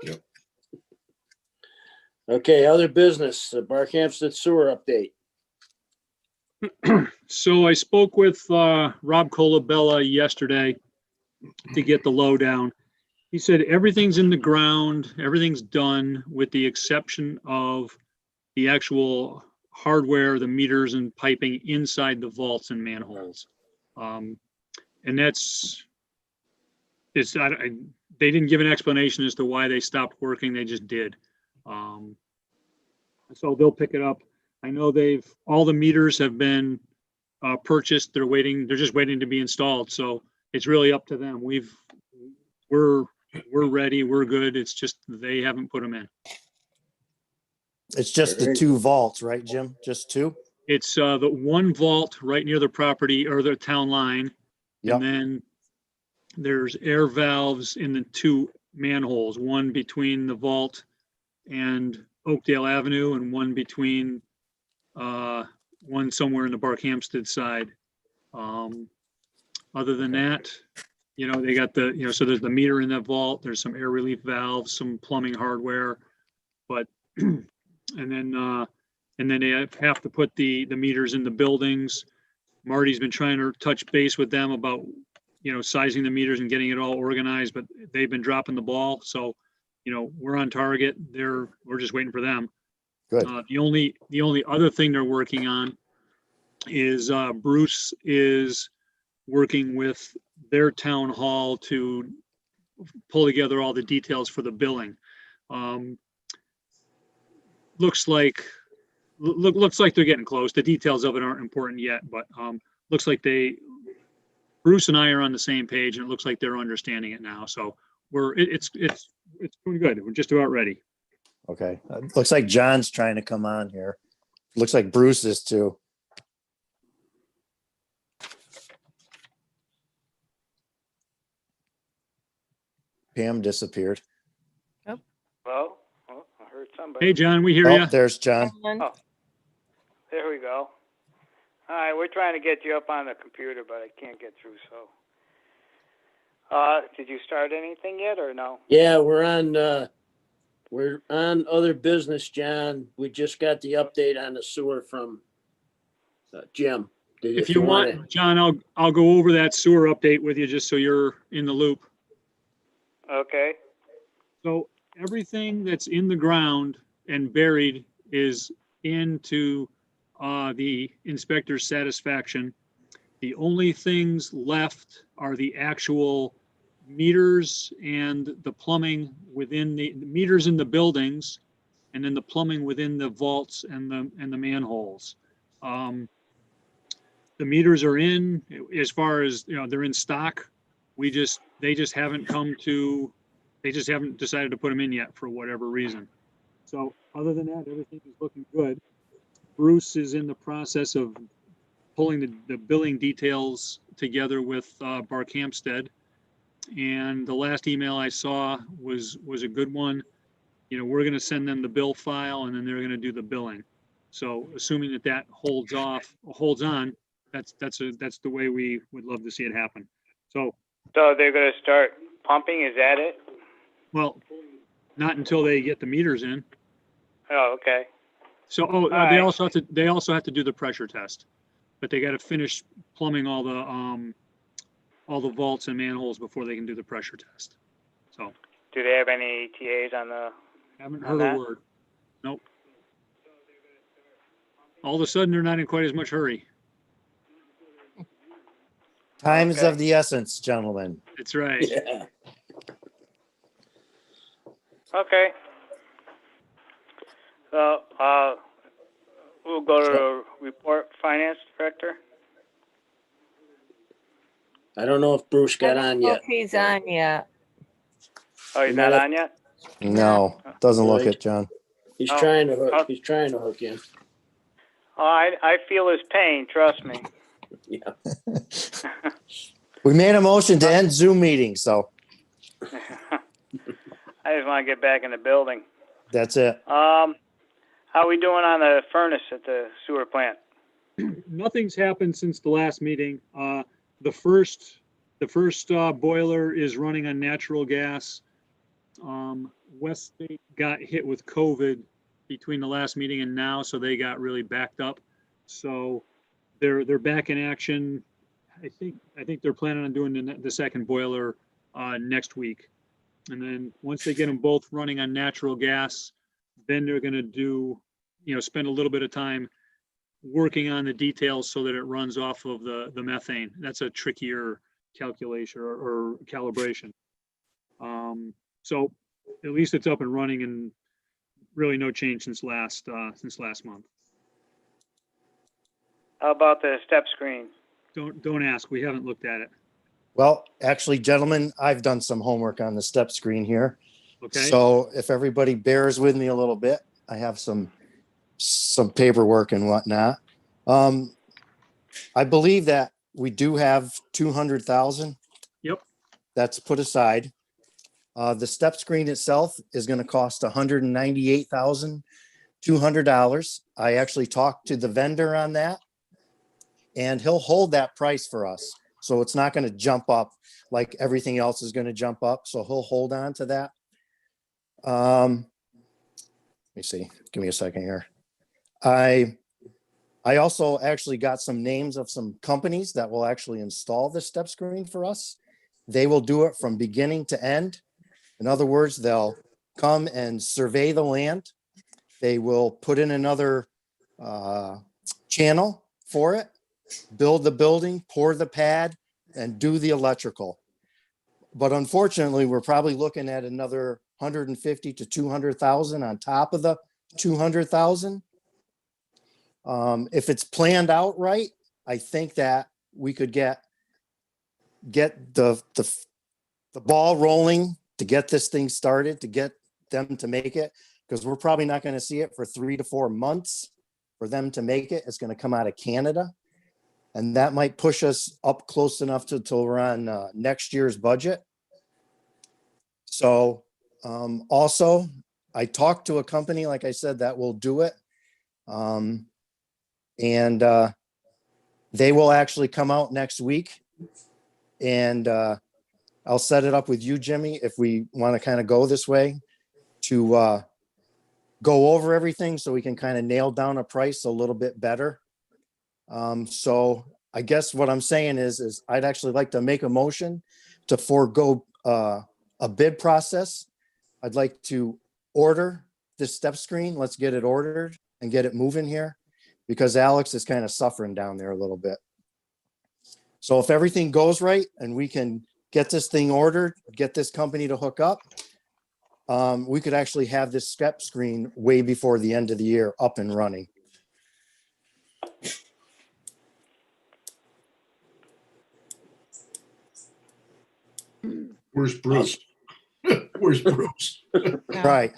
Yep. Okay, other business, the Barkhamsted sewer update. So I spoke with Rob Colabella yesterday to get the lowdown. He said everything's in the ground, everything's done with the exception of the actual hardware, the meters and piping inside the vaults and manholes. And they didn't give an explanation as to why they stopped working. They just did. So they'll pick it up. I know all the meters have been purchased. They're just waiting to be installed. So it's really up to them. We're ready. We're good. It's just they haven't put them in. It's just the two vaults, right, Jim? Just two? It's the one vault right near the property or the town line. Yep. And then there's air valves in the two manholes, one between the vault and Oakdale Avenue and one between one somewhere in the Barkhamsted side. Other than that, they got so there's the meter in that vault, there's some air relief valves, some plumbing hardware, but and then they have to put the meters in the buildings. Marty's been trying to touch base with them about sizing the meters and getting it all organized, but they've been dropping the ball. So we're on target. We're just waiting for them. Good. The only other thing they're working on is Bruce is working with their town hall to pull together all the details for the billing. Looks like they're getting close. The details of it aren't important yet, but looks like Bruce and I are on the same page, and it looks like they're understanding it now. So it's doing good. We're just about ready. Okay. Looks like John's trying to come on here. Looks like Bruce is too. Pam disappeared. Well, I heard somebody. Hey, John, we hear Oh, you. there's John. Oh, there we go. All right, we're trying to get you up on the computer, but I can't get through, so. Did you start anything yet or no? Yeah, we're on other business, John. We just got the update on the sewer from Jim. If you want, John, I'll go over that sewer update with you just so you're in the loop. Okay. So everything that's in the ground and buried is into the inspector's satisfaction. The only things left are the actual meters and the plumbing within the meters in the buildings, and then the plumbing within the vaults and the manholes. The meters are in, as far as they're in stock. They just haven't decided to put them in yet for whatever reason. So other than that, everything is looking good. Bruce is in the process of pulling the billing details together with Barkhamsted. And the last email I saw was a good one. We're going to send them the bill file, and then they're going to do the billing. So assuming that holds on, that's the way we would love to see it happen. So they're going to start pumping, is that it? Well, not until they get the meters in. Oh, okay. So they right. also have to do the pressure test, but they got to finish plumbing all the vaults and manholes before they can do the pressure test. So Do they have any TAs on the? haven't On heard that? a word. Nope. All of a sudden, they're not in quite as much hurry. Time's Okay. of the essence, gentlemen. That's right. Yeah. Okay. So, we'll go to the report, Finance Director. I don't know if Bruce got on yet. If he's on yet. Oh, he's not on yet? No, doesn't look Right. it, John. He's Oh. trying to hook. Oh. He's trying to hook in. Oh, I feel his pain, trust me. Yeah. We made a motion to end Zoom meeting, so I just want to get back in the building. that's it. How are we doing on the furnace at the sewer plant? Nothing's happened since the last meeting. The first boiler is running on natural gas. West State got hit with COVID between the last meeting and now, so they got really backed up. So they're back in action. I think they're planning on doing the second boiler next week. And then once they get them both running on natural gas, then they're gonna do, spend a little bit of time working on the details so that it runs off of the methane. That's a trickier calculation or calibration. So at least it's up and running and really no change since last month. How about the step screen? Don't ask. We haven't looked at it. Well, actually, gentlemen, I've done some homework on the step screen here. Okay. So if everybody bears with me a little bit, I have some paperwork and whatnot. I believe that we do have 200,000. Yep. That's put aside. The step screen itself is going to cost $198,200. I actually talked to the vendor on that, and he'll hold that price for us. So it's not going to jump up like everything else is going to jump up. So he'll hold on to that. Let me see. Give me a second here. I also actually got some names of some companies that will actually install the step screen for us. They will do it from beginning to end. In other words, they'll come and survey the land. They will put in another channel for it, build the building, pour the pad, and do the electrical. But unfortunately, we're probably looking at another 150 to 200,000 on top of the 200,000. If it's planned out right, I think that we could get the ball rolling to get this thing started, to get them to make it, because we're probably not going to see it for 3 to 4 months for them to make it. It's going to come out of Canada, and that might push us up close enough till we're on next year's budget. So also, I talked to a company, like I said, that will do it. And they will actually come out next week, and I'll set it up with you, Jimmy, if we want to kind of go this way, to go over everything so we can kind of nail down a price a little bit better. So I guess what I'm saying is I'd actually like to make a motion to forego a bid process. I'd like to order this step screen. Let's get it ordered and get it moving here, because Alex is kind of suffering down there a little bit. So if everything goes right and we can get this thing ordered, get this company to hook up, we could actually have this step screen way before the end of the year up and running. Where's Bruce? Where's Bruce? Right.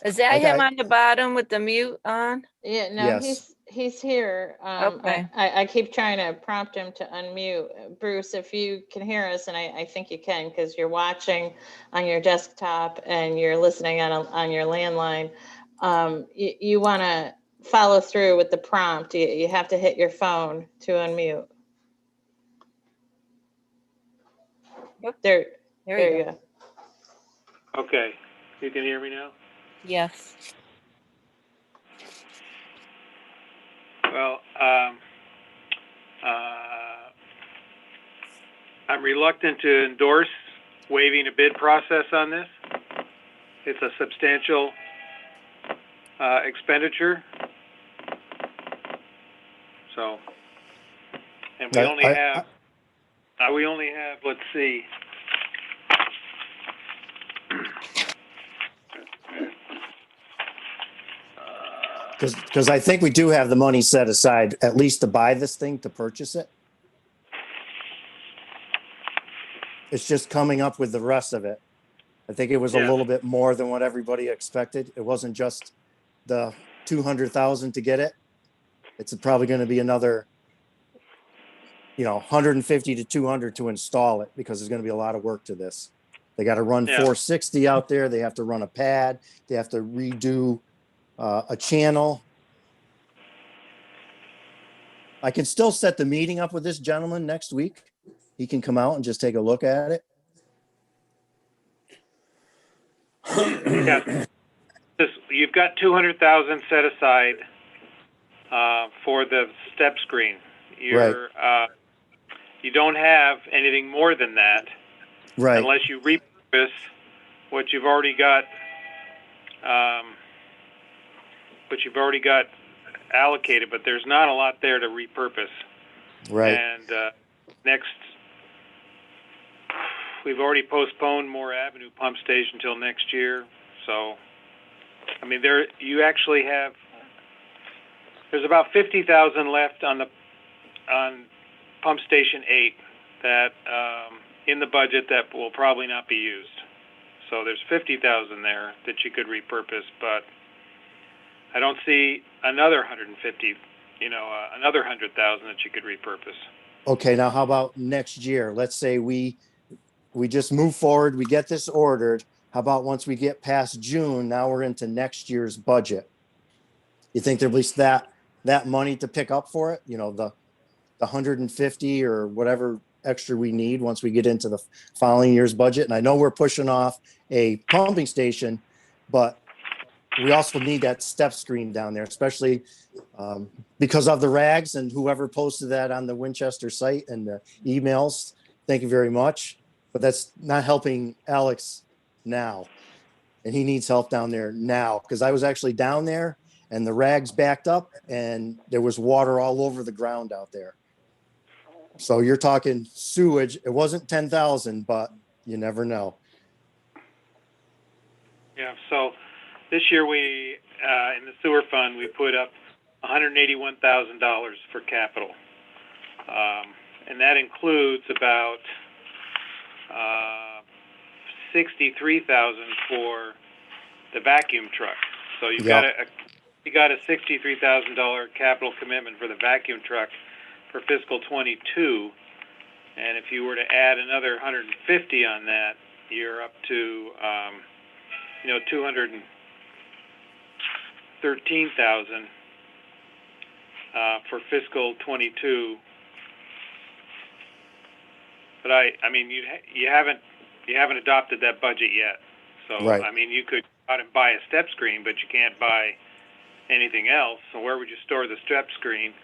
Is that Okay. him on the bottom with the mute on? Yeah, no, Yes. he's here. Okay. I keep trying to prompt him to unmute. Bruce, if you can hear us, and I think you can, because you're watching on your desktop and you're listening on your landline. You want to follow through with the prompt. You have to hit your phone to unmute. Yep. There There you go. Okay, you can hear me now? Yes. Well, I'm reluctant to endorse waiving a bid process on this. It's a substantial expenditure. So, and we only have, let's see. Because I think we do have the money set aside, at least to buy this thing, to purchase it. It's just coming up with the rest of it. I think it was a Yeah. little bit more than what everybody expected. It wasn't just the 200,000 to get it. It's probably going to be another, 150 to 200 to install it, because there's going to be a lot of work to this. They got to run Yeah. 460 out there. They have to run a pad. They have to redo a channel. I can still set the meeting up with this gentleman next week. He can come out and just take a look at it. Yeah. You've got 200,000 set aside for the step screen. You don't have anything more than that Right, unless you repurpose what you've already got. Allocated, but there's not a lot there to repurpose. right. And next, we've already postponed Moore Avenue Pump Station till next year. So, I mean, you actually have. There's about 50,000 left on Pump Station 8 that in the budget that will probably not be used. So there's 50,000 there that you could repurpose, but I don't see another 150. Another 100,000 that you could repurpose. Okay, now how about next year? Let's say we just move forward, we get this ordered. How about once we get past June, now we're into next year's budget? You think there'll be that money to pick up for it? The 150 or whatever extra we need once we get into the following year's budget. And I know we're pushing off a pumping station, but we also need that step screen down there, especially because of the rags and whoever posted that on the Winchester site and the emails. Thank you very much. But that's not helping Alex now. And he needs help down there now, because I was actually down there and the rags backed up and there was water all over the ground out there. So you're talking sewage. It wasn't 10,000, but you never know. Yeah. So this year we in the sewer fund we put up $181,000 for capital, and that includes about 63,000 for the vacuum truck. So you've got a $63,000 capital commitment for the vacuum truck for fiscal 22, and if you were to add another 150 on that, you're up to 213,000 for fiscal 22. But I mean, you haven't adopted that budget yet. So Right. I mean, you could go out and buy a step screen, but you can't buy anything else. So where would you store the step screen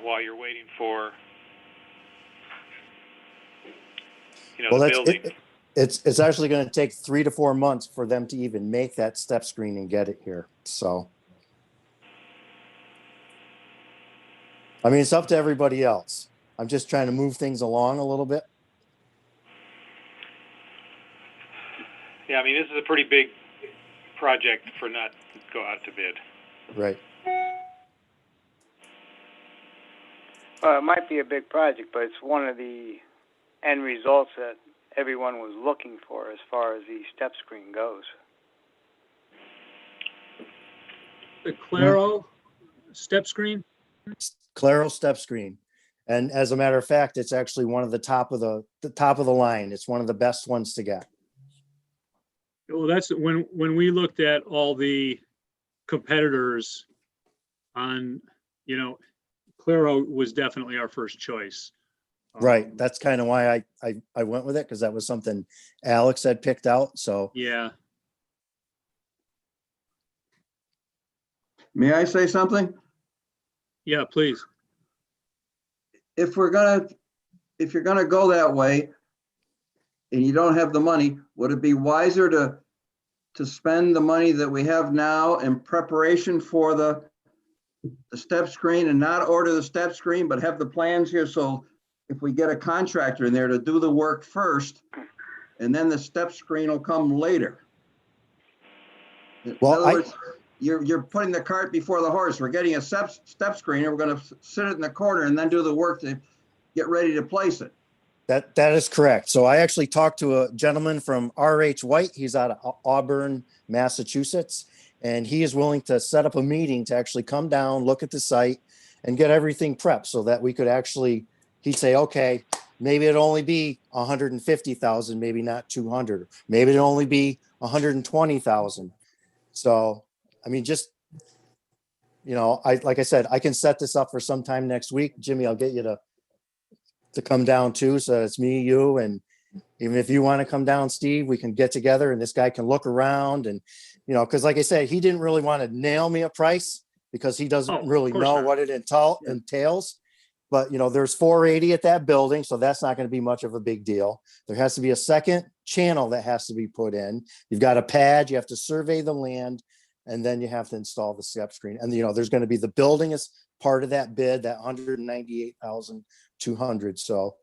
while you're waiting for the building? It's actually going to take 3 to 4 months for them to even make that step screen and get it here. So, I mean, it's up to everybody else. I'm just trying to move things along a little bit. Yeah, I mean, this is a pretty big project for not to go out to bid. Right. Well, it might be a big project, but it's one of the end results that everyone was looking for as far as the step screen goes. The Claro step screen? Claro step screen. And as a matter of fact, it's actually one of the top of the line. It's one of the best ones to get. Well, that's when we looked at all the competitors on, Claro was definitely our first choice. Right. That's kind of why I went with it, because that was something Alex had picked out. So Yeah. May I say something? Yeah, please. If you're gonna go that way and you don't have the money, would it be wiser to spend the money that we have now in preparation for the step screen and not order the step screen, but have the plans here? So if we get a contractor in there to do the work first, and then the step screen will come later. In Well, other words, you're putting the cart before the horse. We're getting a step screen and we're going to sit it in the corner and then do the work to get ready to place it. that is correct. So I actually talked to a gentleman from RH White. He's out of Auburn, Massachusetts, and he is willing to set up a meeting to actually come down, look at the site, and get everything prepped so that we could actually. He'd say, okay, maybe it'd only be 150,000, maybe not 200. Maybe it'd only be 120,000. So, I mean, just, like I said, I can set this up for sometime next week. Jimmy, I'll get you to come down too. So it's me, you, and Even if you want to come down, Steve, we can get together and this guy can look around and, you know, because like I said, he didn't really want to nail me a price because he Oh, doesn't of really course know not. what it Yeah. entails. But, you know, there's 480 at that building, so that's not going to be much of a big deal. There has to be a second channel that has to be put in. You've got a pad, you have to survey the land, and then you have to install the step screen. And, you know, there's going to be the building as part of that bid, that 198,200. So,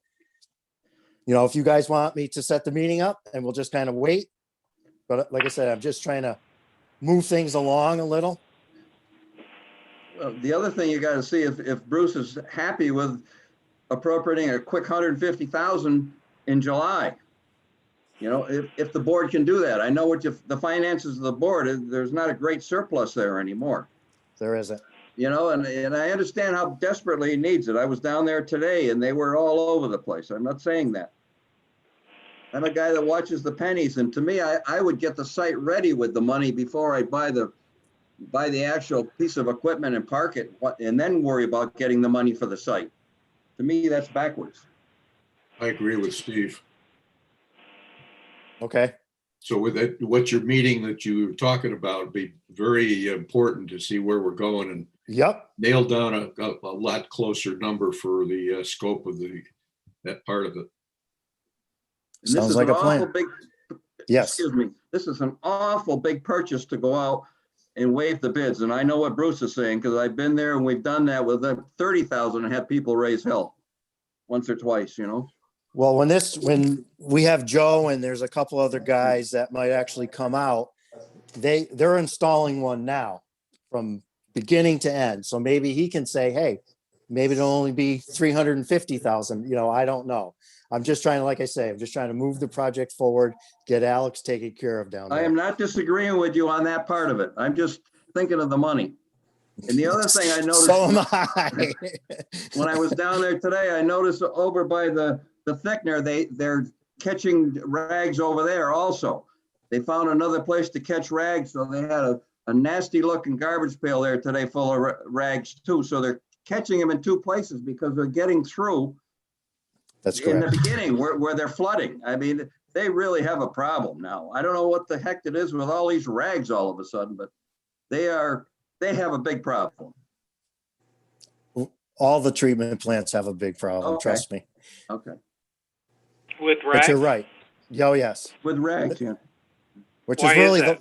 you know, if you guys want me to set the meeting up and we'll just kind of wait. But like I said, I'm just trying to move things along a little. Well, the other thing you gotta see if Bruce is happy with appropriating a quick 150,000 in July. You know, if the board can do that. I know what the finances of the board, there's not a great surplus there anymore. There isn't. You know, and I understand how desperately he needs it. I was down there today and they were all over the place. I'm not saying that. I'm a guy that watches the pennies, and to me, I would get the site ready with the money before I buy the actual piece of equipment and park it, and then worry about getting the money for the site. To me, that's backwards. I agree with Steve. Okay. So with that, what your meeting that you were talking about, be very important to see where we're going and Yep. nail down a lot closer number for the scope of that part of it. And this Sounds is like an a plan. awful big, Yes. excuse me, this is an awful big purchase to go out and waive the bids. And I know what Bruce is saying, because I've been there and we've done that with the 30,000 and had people raise hell once or twice, you know? Well, when we have Joe and there's a couple other guys that might actually come out, they're installing one now from beginning to end. So maybe he can say, hey, maybe it'll only be 350,000. You know, I don't know. I'm just trying to, like I say, I'm just trying to move the project forward, get Alex taken care of down I there. am not disagreeing with you on that part of it. I'm just thinking of the money. And the other thing I noticed. So am I. When I was down there today, I noticed over by the thickener, they're catching rags over there also. They found another place to catch rags, so they had a nasty looking garbage pail there today full of rags too. So they're catching them in two places because they're getting through That's in the correct. beginning where they're flooding. I mean, they really have a problem now. I don't know what the heck it is with all these rags all of a sudden, but they have a big problem. All the treatment plants have a big problem, Okay. trust me. Okay, With But rags? you're right. Oh, yes. with rags, yeah. Which Why is is really that?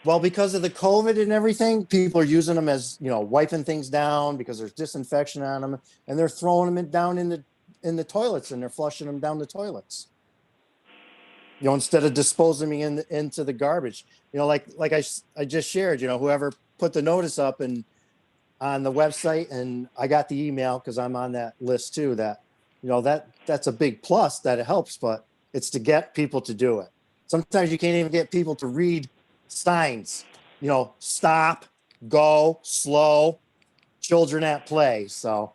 well, because of the COVID and everything, people are using them as, you know, wiping things down because there's disinfection on them, and they're throwing them down in the toilets and they're flushing them down the toilets. You know, instead of disposing them into the garbage. You know, like I just shared, you know, whoever put the notice up and on the website, and I got the email because I'm on that list too, that, you know, that's a big plus that it helps, but it's to get people to do it. Sometimes you can't even get people to read signs, you know, stop, go, slow, children at play. So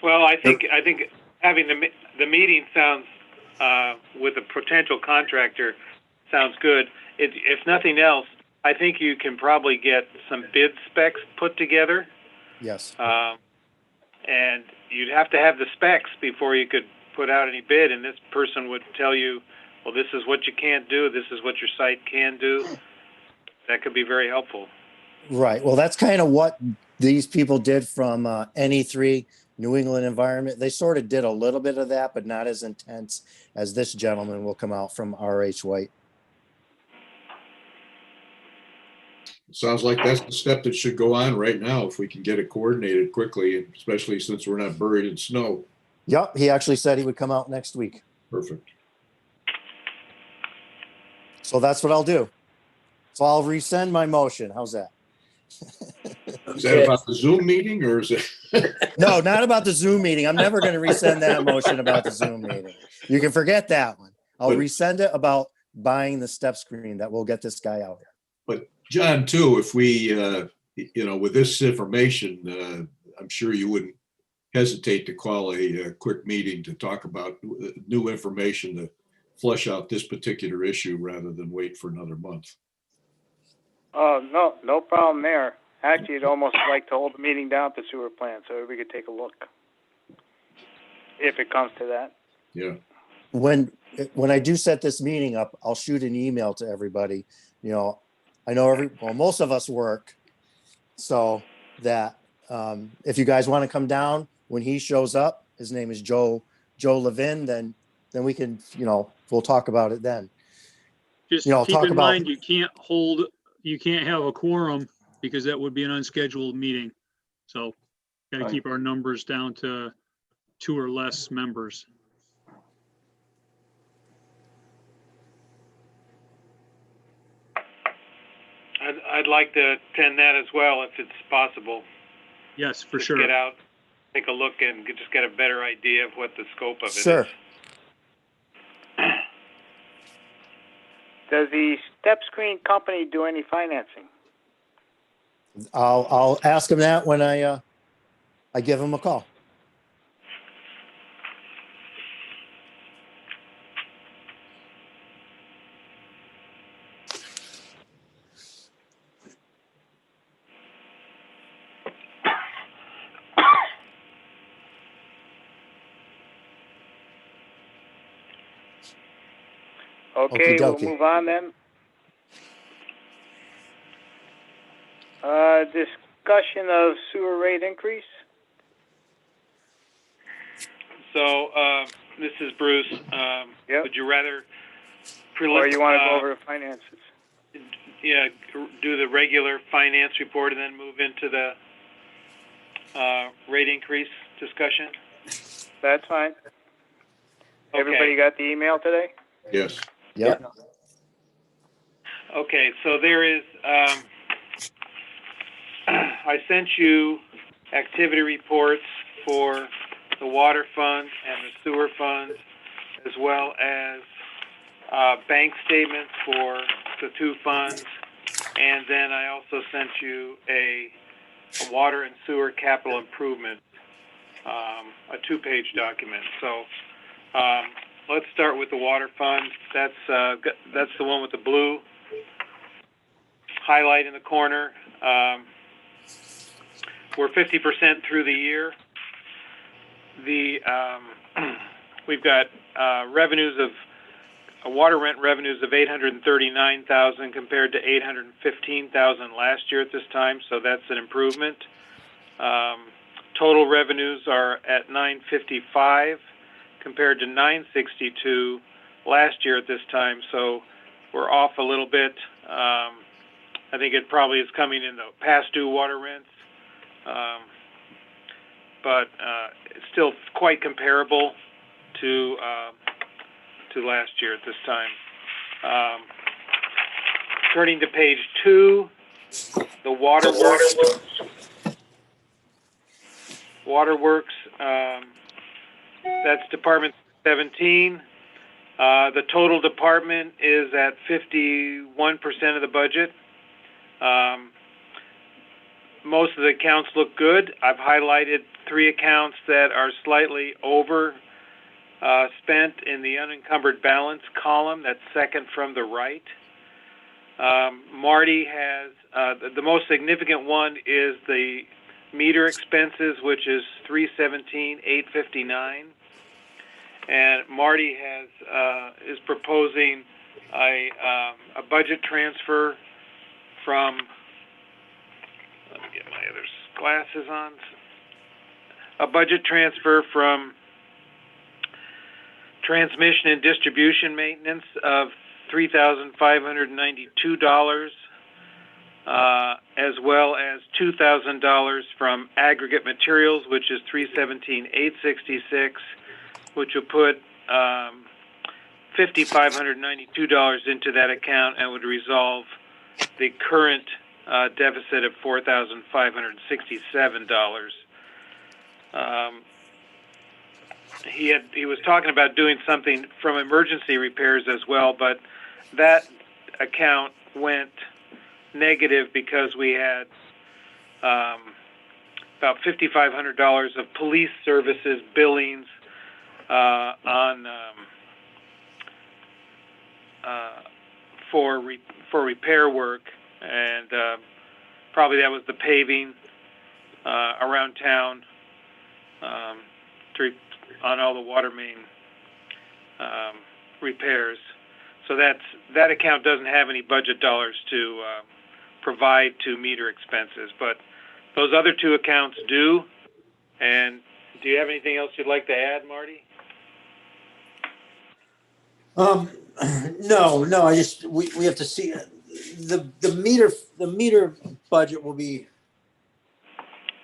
Well, I think having the meeting sounds with a potential contractor sounds good. If nothing else, I think you can probably get some bid specs put together, yes. and you'd have to have the specs before you could put out any bid. And this person would tell you, well, this is what you can't do. This is what your site can do. That could be very helpful. Right. Well, that's kind of what these people did from NE3 New England Environment. They sort of did a little bit of that, but not as intense as this gentleman will come out from RH White. Sounds like that's the step that should go on right now if we can get it coordinated quickly, especially since we're not buried in snow. Yep. He actually said he would come out next week. Perfect. So that's what I'll do. So I'll resend my motion. How's that? Is that about the Zoom meeting or is it? No, not about the Zoom meeting. I'm never going to resend that motion about the Zoom meeting. You can forget that one. I'll But- resend it about buying the step screen that will get this guy out here. But John, too, if we, you know, with this information, I'm sure you wouldn't hesitate to call a quick meeting to talk about new information to flesh out this particular issue rather than wait for another month. Oh, no problem there. Actually, I'd almost like to hold the meeting down at the sewer plant so we could take a look. If it comes to that. Yeah, When I do set this meeting up, I'll shoot an email to everybody. You know, I know most of us work, so that if you guys want to come down when he shows up, his name is Joe Levin, then we can, we'll talk about it then. Just You know, keep talk in about- mind, you can't have a quorum because that would be an unscheduled meeting. So gotta Right. keep our numbers down to 2 or less members. I'd like to attend that as well if it's possible. Yes, for Just sure. get out, take a look, and just get a better idea of what the scope of it is. Sure. Does the step screen company do any financing? I'll ask him that when I give him a call. Okay, we'll Okey-dokey. move on then. Discussion of sewer rate increase. So, this is Bruce. Yep. Would you rather? Or you want to go over the finances? Yeah, do the regular finance report and then move into the rate increase discussion? That's fine. Everybody got the email today? yes. Yep. Okay, so there is, I sent you activity reports for the water fund and the sewer funds, as well as bank statements for the two funds. And then I also sent you a water and sewer capital improvement, a 2-page document. So let's start with the water fund. That's the one with the blue highlight in the corner. We're 50% through the year. We've got revenues of water rent revenues of $839,000 compared to $815,000 last year at this time, so that's an improvement. Total revenues are at $955 compared to $962 last year at this time, so we're off a little bit. I think it probably is coming in the past due water rents, but it's still quite comparable to last year at this time. Turning to page 2, the waterworks. Waterworks, that's Department 17. The total department is at 51% of the budget. Most of the accounts look good. I've highlighted 3 accounts that are slightly over spent in the unencumbered balance column. That's second from the right. Marty has, the most significant one is the meter expenses, which is $317,859. And Marty has, is proposing a budget transfer from, let me get my other glasses on, a budget transfer from transmission and distribution maintenance of $3,592, as well as $2,000 from aggregate materials, which is $317,866, which will put $5,592 into that account and would resolve the current deficit of $4,567. He was talking about doing something from emergency repairs as well, but that account went negative because we had about $5,500 of police services billings for repair work, and probably that was the paving, around town, on all the water main, repairs. So that account doesn't have any budget dollars to, provide to meter expenses, but those other two accounts do. And do you have anything else you'd like to add, Marty? No, we have to see, the meter budget will be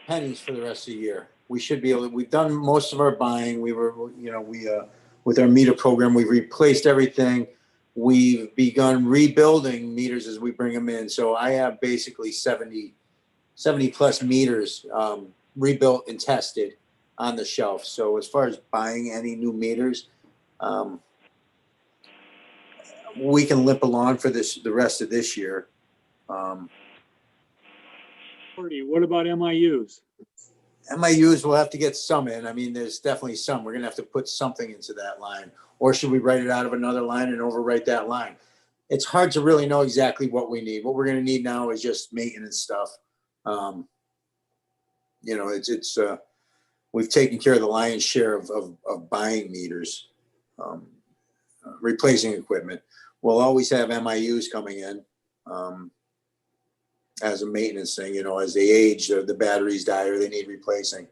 pennies for the rest of the year. We should be able, we've done most of our buying. We with our meter program, we've replaced everything. We've begun rebuilding meters as we bring them in. So I have basically 70 plus meters, rebuilt and tested on the shelf. So as far as buying any new meters, we can limp along for the rest of this year. Marty, what about MIUs? MIUs will have to get some in. I mean, there's definitely some. We're gonna have to put something into that line. Or should we write it out of another line and overwrite that line? It's hard to really know exactly what we need. What we're gonna need now is just maintenance stuff. We've taken care of the lion's share of buying meters, replacing equipment. We'll always have MIUs coming in as a maintenance thing, as they age, the batteries die or they need replacing,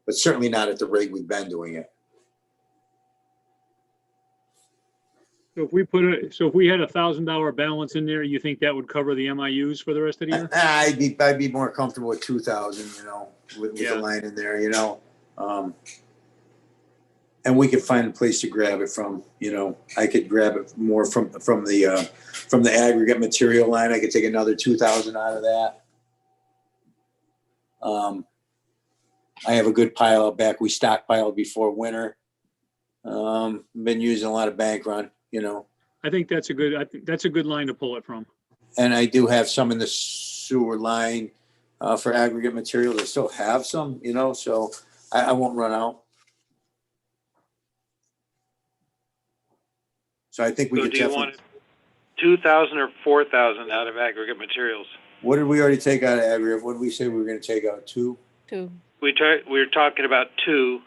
but certainly not at the rate we've been doing it. So if we had $1,000 balance in there, you think that would cover the MIUs for the rest of the year? I'd be more comfortable with 2,000, with Yeah. the line in there, and we could find a place to grab it from. I could grab it more from the aggregate material line. I could take another 2,000 out of that. I have a good pile out back. We stockpiled before winter. Been using a lot of bank run, I think that's a good line to pull it from. and I do have some in the sewer line for aggregate materials. I still have some, so I won't run out. So I think we So could do you definitely. want 2,000 or 4,000 out of aggregate materials? What did we already take out of aggregate? What did we say we were going to take out? 2? 2. We were talking about 2.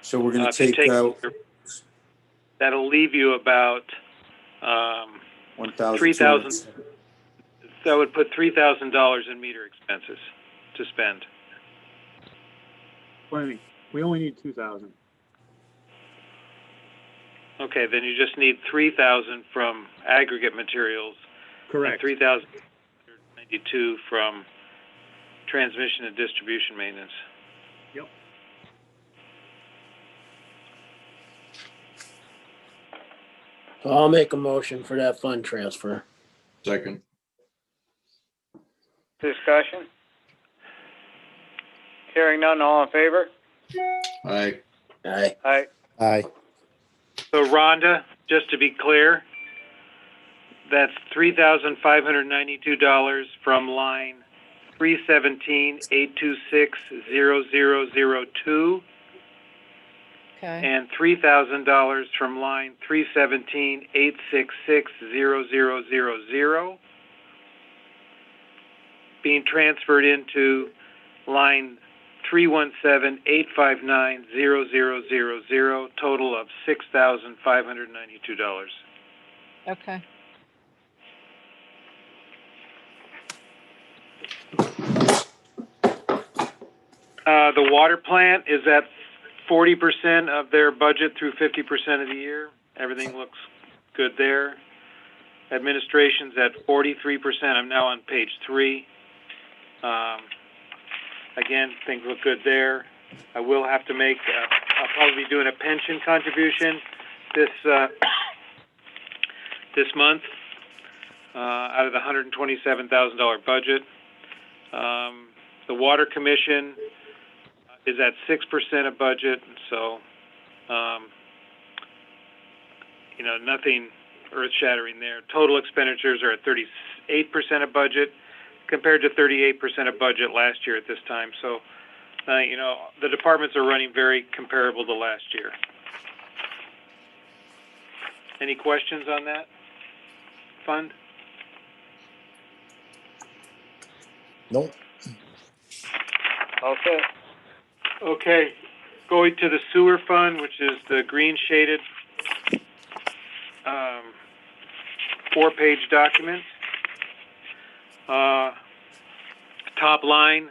So we're going If to you take out that'll leave you about 1,000. 3,000. That would put $3,000 in meter expenses to spend. Plenty. We only need 2,000. Okay, then you just need 3,000 from aggregate materials. Correct. 3,092 from transmission and distribution maintenance. Yep. So I'll make a motion for that fund transfer. Second. Discussion? Hearing none, all in favor? Aye. Aye. Aye. Aye. So Rhonda, just to be clear, that's $3,592 from line 317-826-0002 Okay. and $3,000 from line 317-866-0000 being transferred into line 317-859-0000, total of $6,592. Okay. The water plant is at 40% of their budget through 50% of the year. Everything looks good there. Administration's at 43%. I'm now on page 3. Again, things look good there. I will have to make, I'll probably be doing a pension contribution this month out of the $127,000 budget. The Water Commission is at 6% of budget, so, nothing earth-shattering there. Total expenditures are at 38% of budget compared to 38% of budget last year at this time. So, the departments are running very comparable to last year. Any questions on that fund? Nope. All set. Okay, going to the sewer fund, which is the green shaded, 4-page document. Top line,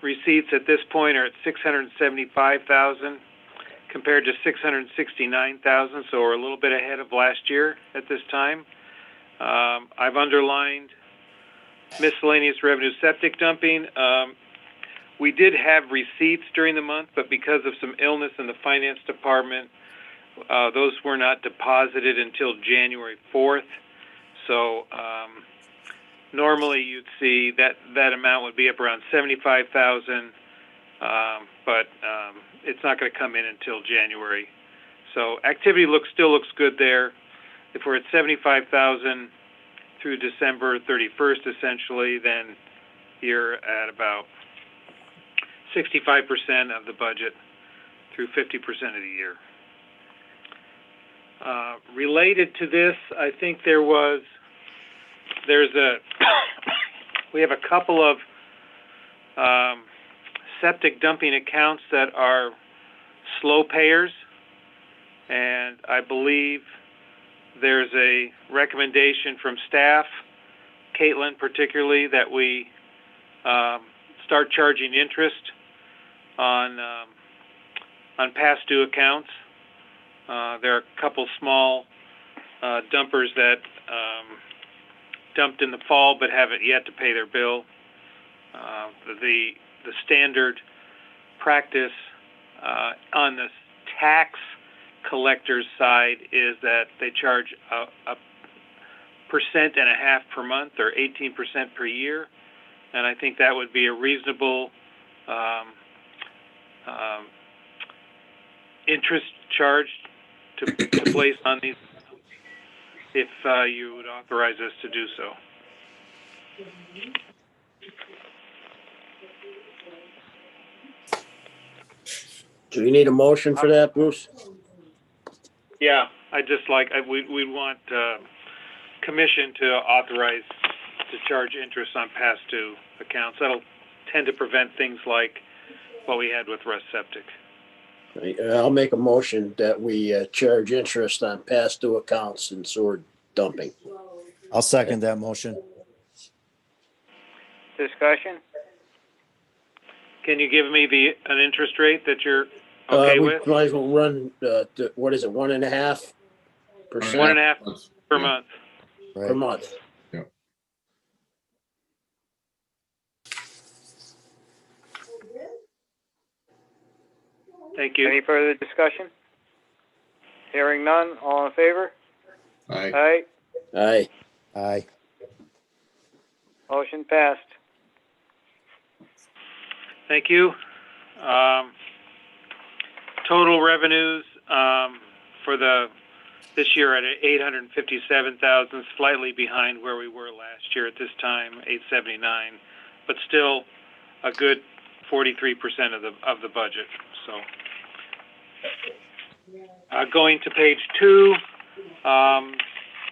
receipts at this point are at 675,000 compared to 669,000, so we're a little bit ahead of last year at this time. I've underlined miscellaneous revenue septic dumping. We did have receipts during the month, but because of some illness in the finance department, those were not deposited until January 4th. So normally you'd see that amount would be up around 75,000, but it's not going to come in until January. So activity still looks good there. If we're at 75,000 through December 31st, essentially, then you're at about 65% of the budget through 50% of the year. Related to this, I think we have a couple of septic dumping accounts that are slow payers, and I believe there's a recommendation from staff, Caitlin particularly, that we start charging interest on past due accounts. There are a couple small dumpers that dumped in the fall but haven't yet to pay their bill. The standard practice on the tax collector's side is that they charge a 1.5% per month or 18% per year, and I think that would be a reasonable interest charge to place on these if you would authorize us to do so. Do you need a motion for that, Bruce? Yeah, we'd want commission to authorize to charge interest on past due accounts. That'll tend to prevent things like what we had with Russ Septic. I'll make a motion that we charge interest on past due accounts and sewer dumping. I'll second that motion. Discussion? Can you give me an interest rate that you're okay We with? might as well run, what is it, 1.5%? 1.5 per month. Per Right. month. Thank you. Any further discussion? Hearing none, all in favor? Aye. Aye. Aye. Aye. Motion passed. Thank you. Total revenues for this year at 857,000, slightly behind where we were last year at this time, 879, but still a good 43% of the budget. So, going to page 2,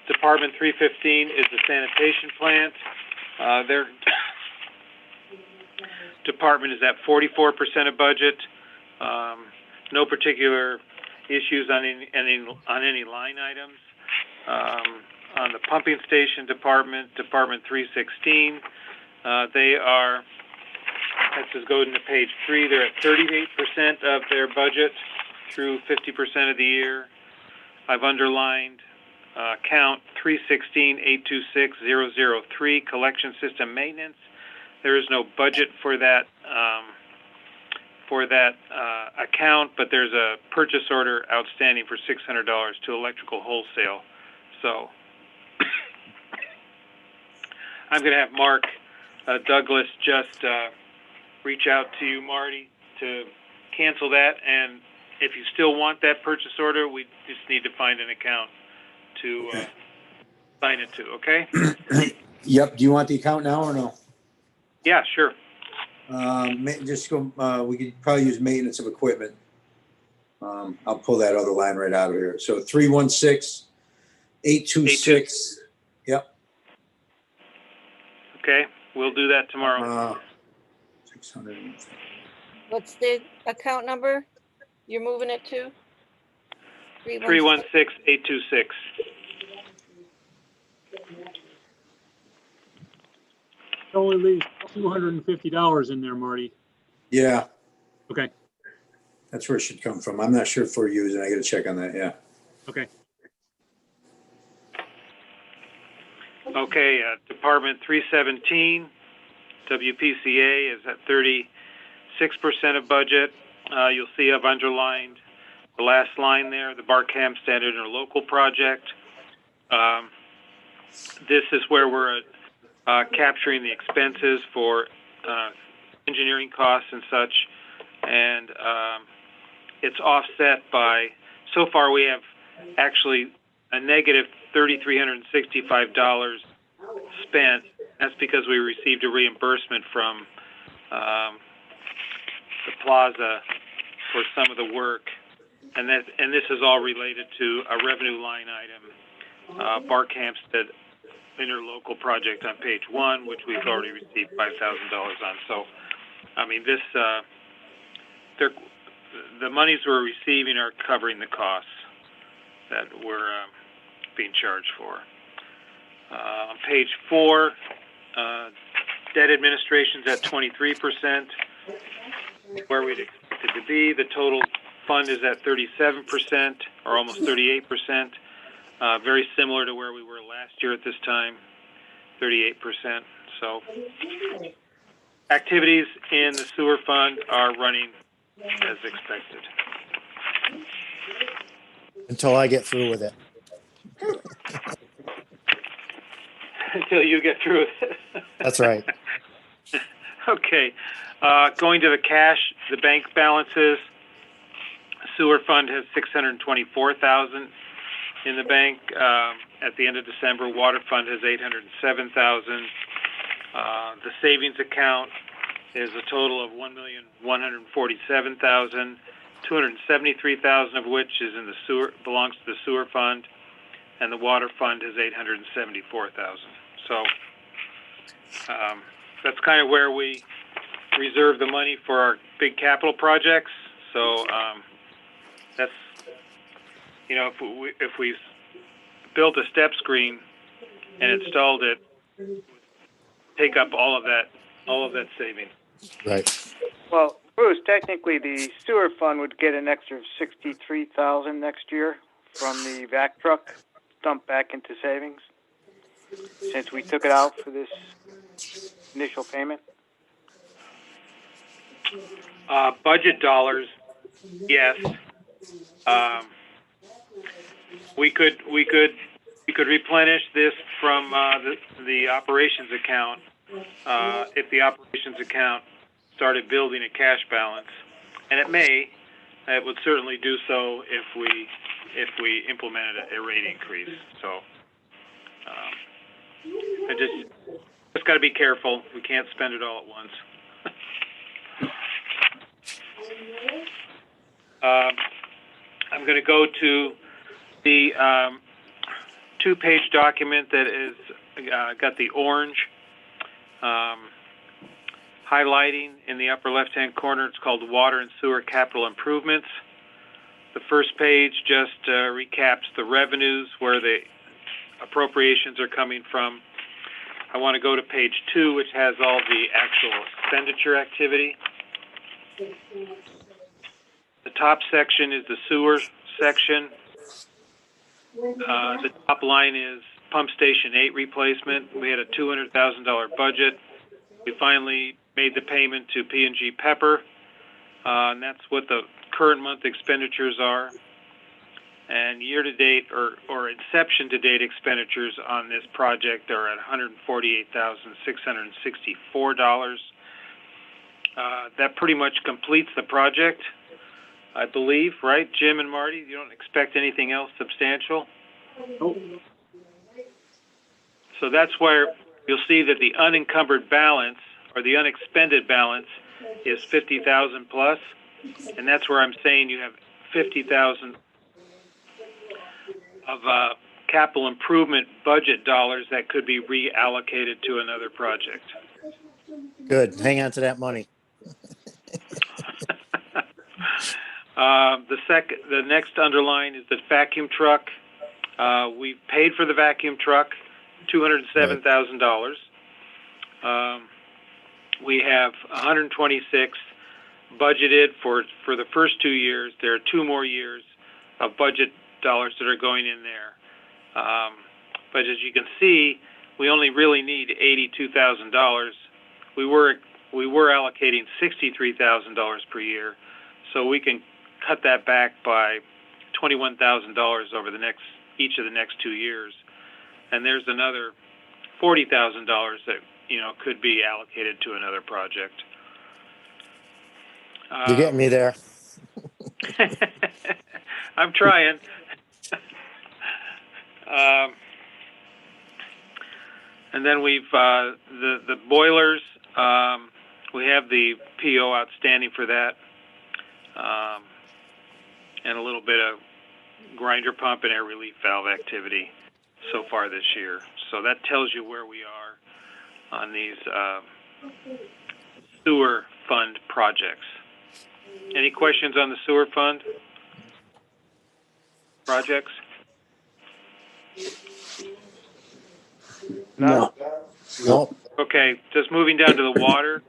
Department 315 is the sanitation plant. Their department is at 44% of budget. No particular issues on any line items. On the pumping station department, Department 316, they are, let's just go into page 3, they're at 38% of their budget through 50% of the year. I've underlined count 316-826-003, collection system maintenance. There is no budget for that account, but there's a purchase order outstanding for $600 to Electrical Wholesale. So I'm going to have Mark Douglas just reach out to you, Marty, to cancel that. And if you still want that purchase order, we just need to find an account to sign it to, okay? Yep. Do you want the account now or no? Yeah, sure. Just go, we could probably use maintenance of equipment. I'll pull that other line right out of here. So 316-826. Yep. Okay, we'll do that tomorrow. 600. What's the account number you're moving it to? 316826. It only leaves $250 in there, Marty. Yeah, Okay, that's where it should come from. I'm not sure if we're using, I gotta check on that, yeah. okay. Okay, Department 317, WPCA is at 36% of budget. You'll see I've underlined the last line there, the Barkham Standard Interlocal Project. This is where we're capturing the expenses for engineering costs and such, and it's offset by, so far we have actually a negative $3,365 spent. That's because we received a reimbursement from the plaza for some of the work, and this is all related to a revenue line item, Barkhamstead Interlocal Project on page 1, which we've already received $5,000 on. So, I mean, this the monies we're receiving are covering the costs that we're being charged for. On page 4, debt administration's at 23%, where we'd expect it to be. The total fund is at 37%, or almost 38%, very similar to where we were last year at this time, 38%. So activities in the sewer fund are running as expected. Until I get through with it. Until you get through it. That's right. Okay. Going to the cash, the bank balances. Sewer fund has $624,000 in the bank at the end of December. Water fund has $807,000. The savings account is a total of $1,147,000. $273,000 of which is in the sewer, belongs to the sewer fund, and the water fund is $874,000. So that's kind of where we reserve the money for our big capital projects. So that's, you know, if we built a step screen and installed it, take up all of that saving. Right. Well, Bruce, technically the sewer fund would get an extra $63,000 next year from the vac truck dumped back into savings, since we took it out for this initial payment. Budget dollars, yes. We could replenish this from the operations account if the operations account started building a cash balance, and it would certainly do so if we implemented a rate increase. So I just got to be careful. We can't spend it all at once. I'm going to go to the 2-page document that is got the orange highlighting in the upper left-hand corner. It's called Water and Sewer Capital Improvements. The first page just recaps the revenues, where the appropriations are coming from. I want to go to page 2, which has all the actual expenditure activity. The top section is the sewer section. The top line is Pump Station 8 replacement. We had a $200,000 budget. We finally made the payment to P&G Pepper, and that's what the current month expenditures are. And year-to-date or inception-to-date expenditures on this project are at $148,664. That pretty much completes the project, I believe, right, Jim and Marty? You don't expect anything else substantial? Nope. So that's where you'll see that the unencumbered balance, or the unexpended balance, is 50,000 plus, and that's where I'm saying you have 50,000 of capital improvement budget dollars that could be reallocated to another project. Good. Hang on to that money. The next underline is the vacuum truck. We paid for the vacuum truck, $207,000. We have 126 budgeted for the first 2 years. There are 2 more years of budget dollars that are going in there. But as you can see, we only really need $82,000. We were allocating $63,000 per year, so we can cut that back by $21,000 over each of the next 2 years. And there's another $40,000 that could be allocated to another project. You're getting me there. I'm trying. And then we've the boilers. We have the PO outstanding for that, and a little bit of grinder pump and air relief valve activity so far this year. So that tells you where we are on these sewer fund projects. Any questions on the sewer fund projects? No. No. Okay, just moving down to the water.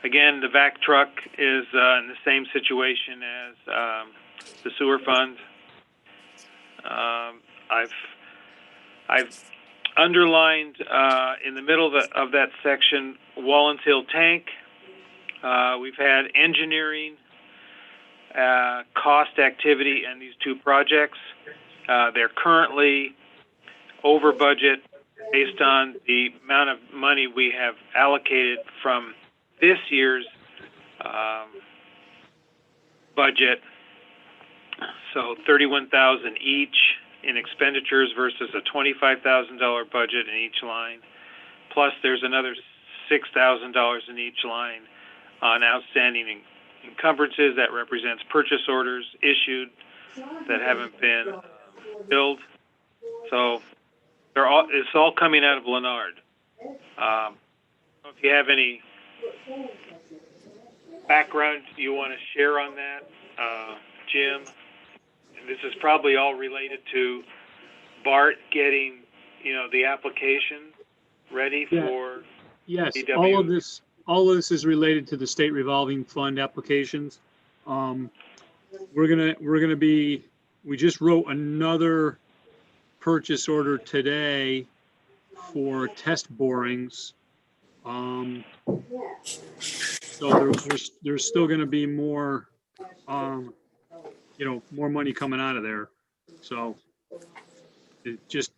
Again, the vac truck is in the same situation as the sewer fund. I've underlined in the middle of that section Wallens Hill tank. We've had engineering cost activity in these 2 projects. They're currently over budget based on the amount of money we have allocated from this year's budget. So $31,000 each in expenditures versus a $25,000 budget in each line. Plus there's another $6,000 in each line on outstanding encumbrances. That represents purchase orders issued that haven't been billed. So it's all coming out of Leonard. If you have any background you want to share on that, Jim, and this is probably all related to Bart getting, the application ready for. Yes, DW. all of this is related to the state revolving fund applications. We just wrote another purchase order today for test borings. So there's still going to be more, more money coming out of there. So it just,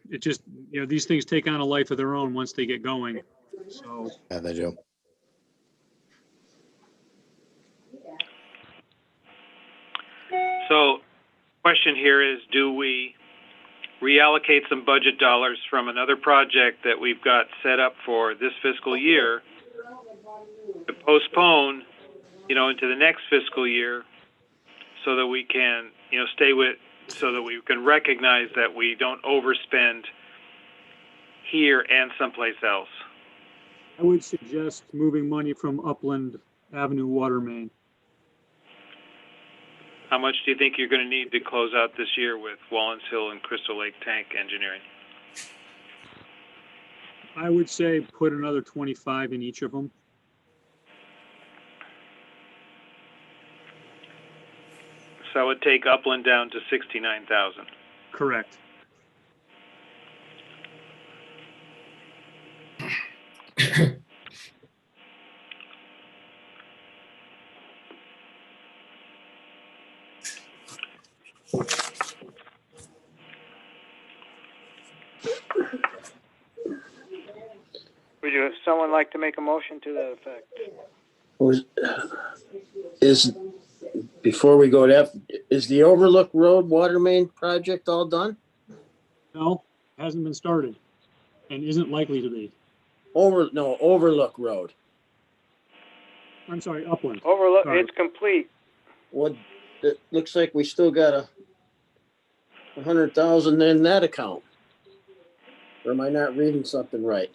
these things take on a life of their own once they get going. So. Yeah, they do. So question here is, do we reallocate some budget dollars from another project that we've got set up for this fiscal year to postpone, into the next fiscal year so that we can, so that we can recognize that we don't overspend here and someplace else? I would suggest moving money from Upland Avenue water main. How much do you think you're going to need to close out this year with Wallens Hill and Crystal Lake tank engineering? I would say put another 25 in each of them. So I would take Upland down to 69,000. Correct. Would someone like to make a motion to that effect? Before we go to is the Overlook Road water main project all done? No, hasn't been started and isn't likely to be. Overlook Road. I'm sorry, Upland. Overlook, Sorry. it's complete. What, it looks like we still got $100,000 in that account. Or am I not reading something right?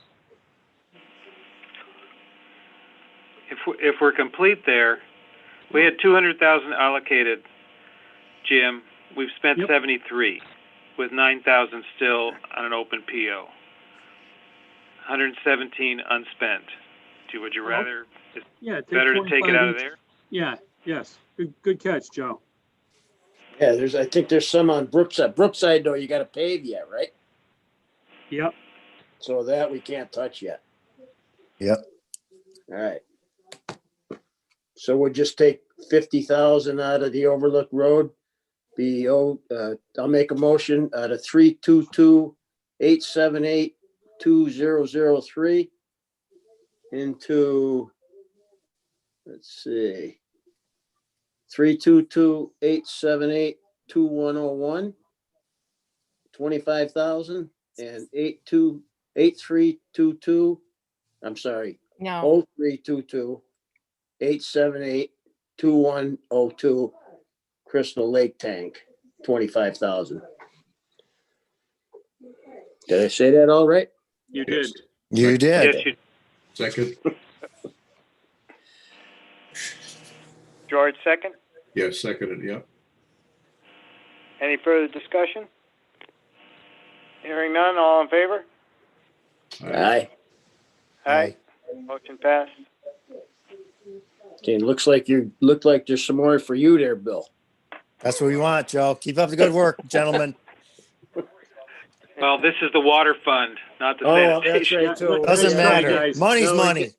If we're complete there, we had 200,000 allocated, Jim. We've spent Yep. 73, with 9,000 still on an open PO. 117 unspent. Would you rather? It's Yeah. better to take it 25 out of each. there. Yeah, yes. Good catch, Joe. Yeah, I think there's some on Brookside. Brookside, though, you gotta pave yet, right? Yep. So that we can't touch yet. Yep. All right. So we'll just take 50,000 out of the Overlook Road. I'll make a motion out of 322-878-2003 into, let's see, 322-878-2101, 25,000, and 8322, I'm sorry, No, 0322-878-2102 Crystal Lake Tank, 25,000. Did I say that all right? You Yes. did. You did. Yes, you. Second? George, second. Yes, seconded, yeah. Any further discussion? Hearing none, all in favor? Aye. Aye. Motion passed. Okay, look like there's some more for you there, Bill. That's what we want, Joe. Keep up the good work, gentlemen. Well, this is the water fund, not the Oh, that's sanitation. right, too. Doesn't Nice try, matter. guys. Money's No, we money.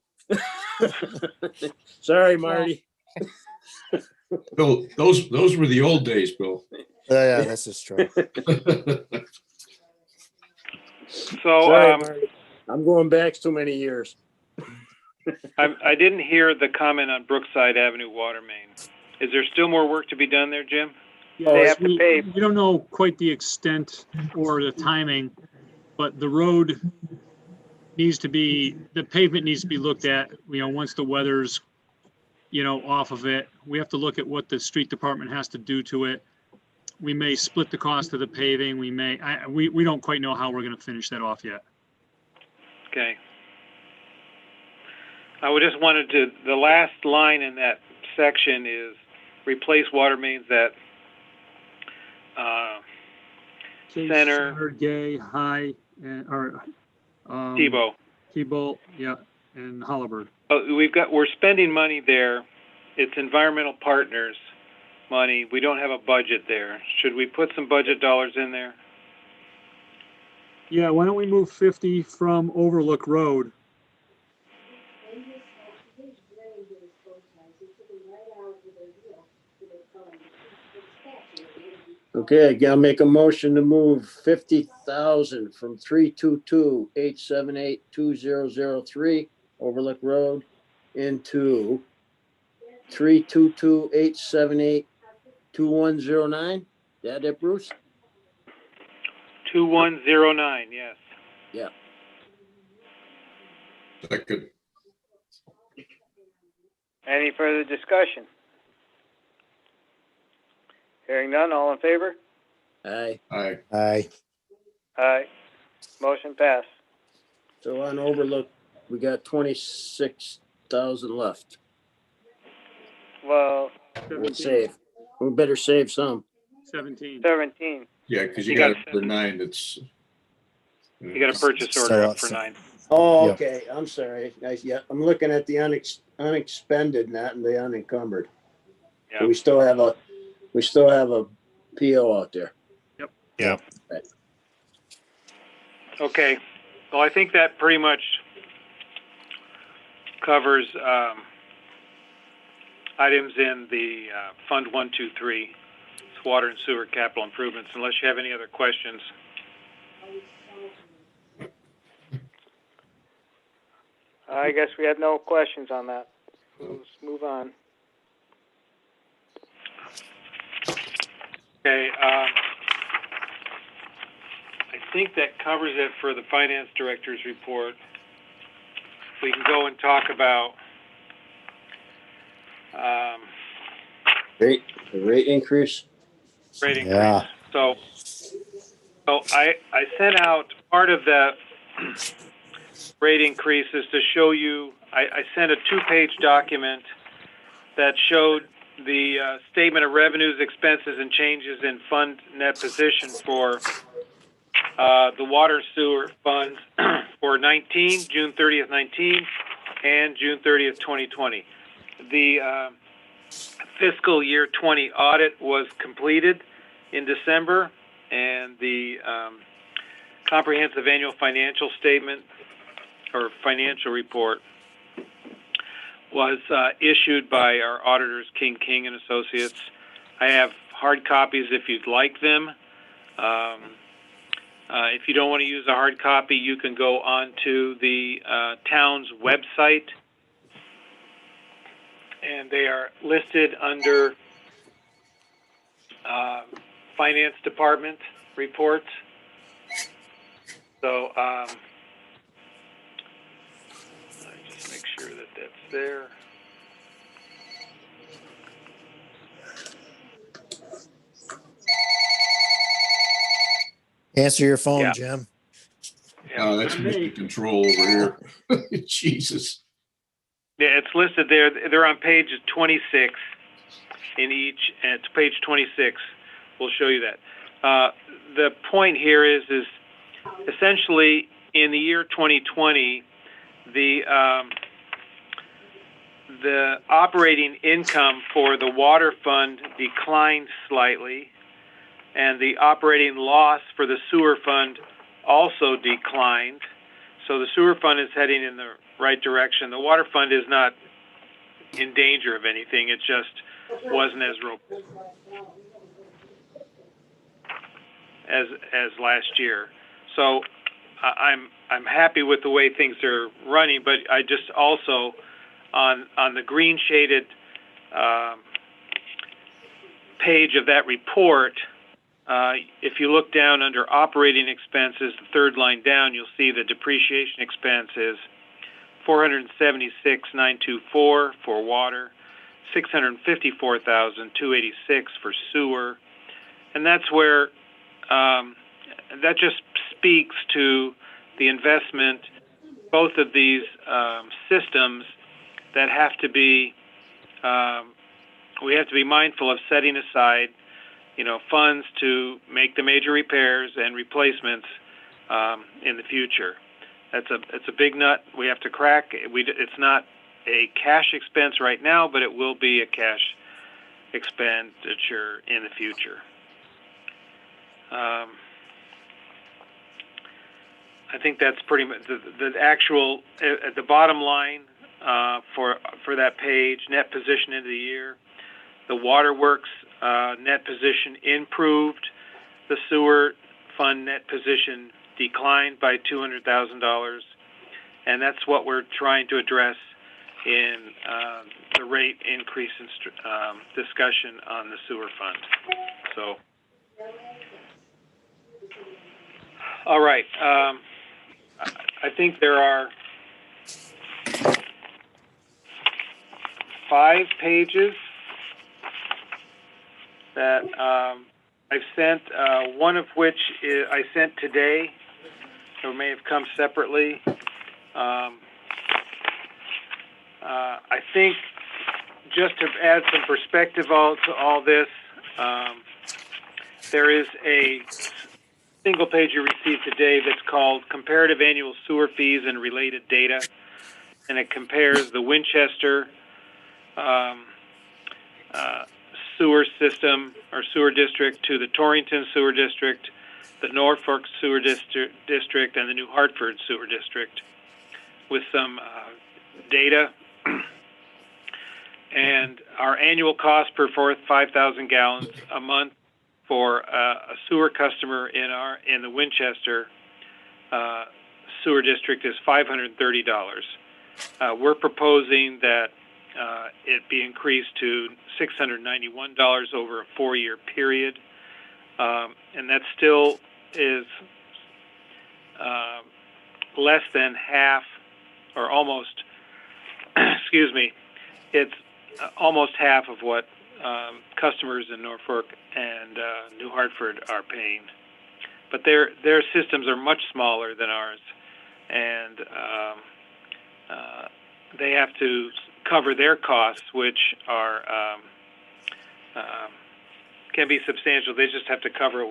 Sorry, Marty. Bill, those were the old days, Bill. Yeah, this is true. So Sorry, Marty. I'm going back so many years. I didn't hear the comment on Brookside Avenue water main. Is there still more work to be done there, Jim? Yes, have to we- pave. We don't know quite the extent or the timing, but the road needs to be, the pavement needs to be looked at, once the weather's, off of it. We have to look at what the street department has to do to it. We may split the cost of the paving. We don't quite know how we're gonna finish that off yet. Okay. I would just wanted to, the last line in that section is replace water mains that, Center. Gay, High, or, Tebow. T-Bolt, yeah, and Holabird. We're spending money there. It's environmental partners money. We don't have a budget there. Should we put some budget dollars in there? Yeah, why don't we move 50 from Overlook Road? Okay, I'll make a motion to move 50,000 from 322-878-2003 Overlook Road into 322-878-2109. That it, Bruce? 2109, yes. Yeah. Second, Any further discussion? Hearing none, all in favor? Aye. aye. Aye. Aye. Motion passed. So on Overlook, we got 26,000 left. Well, We'll save. We better save some. 17. 17. Yeah, because you You got got another 9 that's. You got a purchase order up for 9. Oh, Yeah. okay. I'm sorry. Yeah, I'm looking at the unexpended, not in the unencumbered. Yeah. So we still have a PO out there. Yep. Okay. Well, I think that pretty much covers items in the Fund 123, it's water and sewer capital improvements, unless you have any other questions. I guess we have no questions on that. Let's move on. Okay. I think that covers it for the finance director's report. We can go and talk about The rate increase. rate increase. Yeah. So I sent out part of the rate increases to show you I sent a 2-page document that showed the statement of revenues, expenses, and changes in fund net position for the water sewer funds for 19, June 30th, 19, and June 30th, 2020. The fiscal year 20 audit was completed in December, and the comprehensive annual financial statement or financial report was issued by our auditors, King and Associates. I have hard copies if you'd like them. If you don't want to use a hard copy, you can go onto the town's website, and they are listed under Finance Department reports. So just make sure that that's there. Answer your phone, Yeah. Jim. That's Mr. Control over here. Jesus. Yeah, it's listed there. They're on page 26 in each, and it's page 26. We'll show you that. The point here is essentially in the year 2020, the operating income for the water fund declined slightly, and the operating loss for the sewer fund also declined. So the sewer fund is heading in the right direction. The water fund is not in danger of anything. It just wasn't as robust as last year. So I'm happy with the way things are running, but I just also on the green shaded page of that report, if you look down under operating expenses, the third line down, you'll see the depreciation expense is $476,924 for water, $654,286 for sewer, and that's where that just speaks to the investment, both of these systems that have to be. We have to be mindful of setting aside, funds to make the major repairs and replacements in the future. It's a big nut we have to crack. It's not a cash expense right now, but it will be a cash expenditure in the future. I think that's pretty much the actual at the bottom line for that page. Net position into the year. The waterworks net position improved. The sewer fund net position declined by $200,000, and that's what we're trying to address in the rate increase discussion on the sewer fund. So, all right. I think there are 5 pages that I've sent, one of which I sent today, or may have come separately. I think just to add some perspective to all this, there is a single page you received today that's called Comparative Annual Sewer Fees and Related Data, and it compares the Winchester sewer system or sewer district to the Torrington sewer district, the Norfolk sewer district, and the New Hartford sewer district with some data. And our annual cost per 5,000 gallons a month for a sewer customer in the Winchester sewer district is $530. We're proposing that it be increased to $691 over a 4-year period, and that still is less than half, or almost. Excuse me. It's almost half of what customers in Norfolk and New Hartford are paying, but their systems are much smaller than ours, and they have to cover their costs, which are can be substantial. They just have to cover it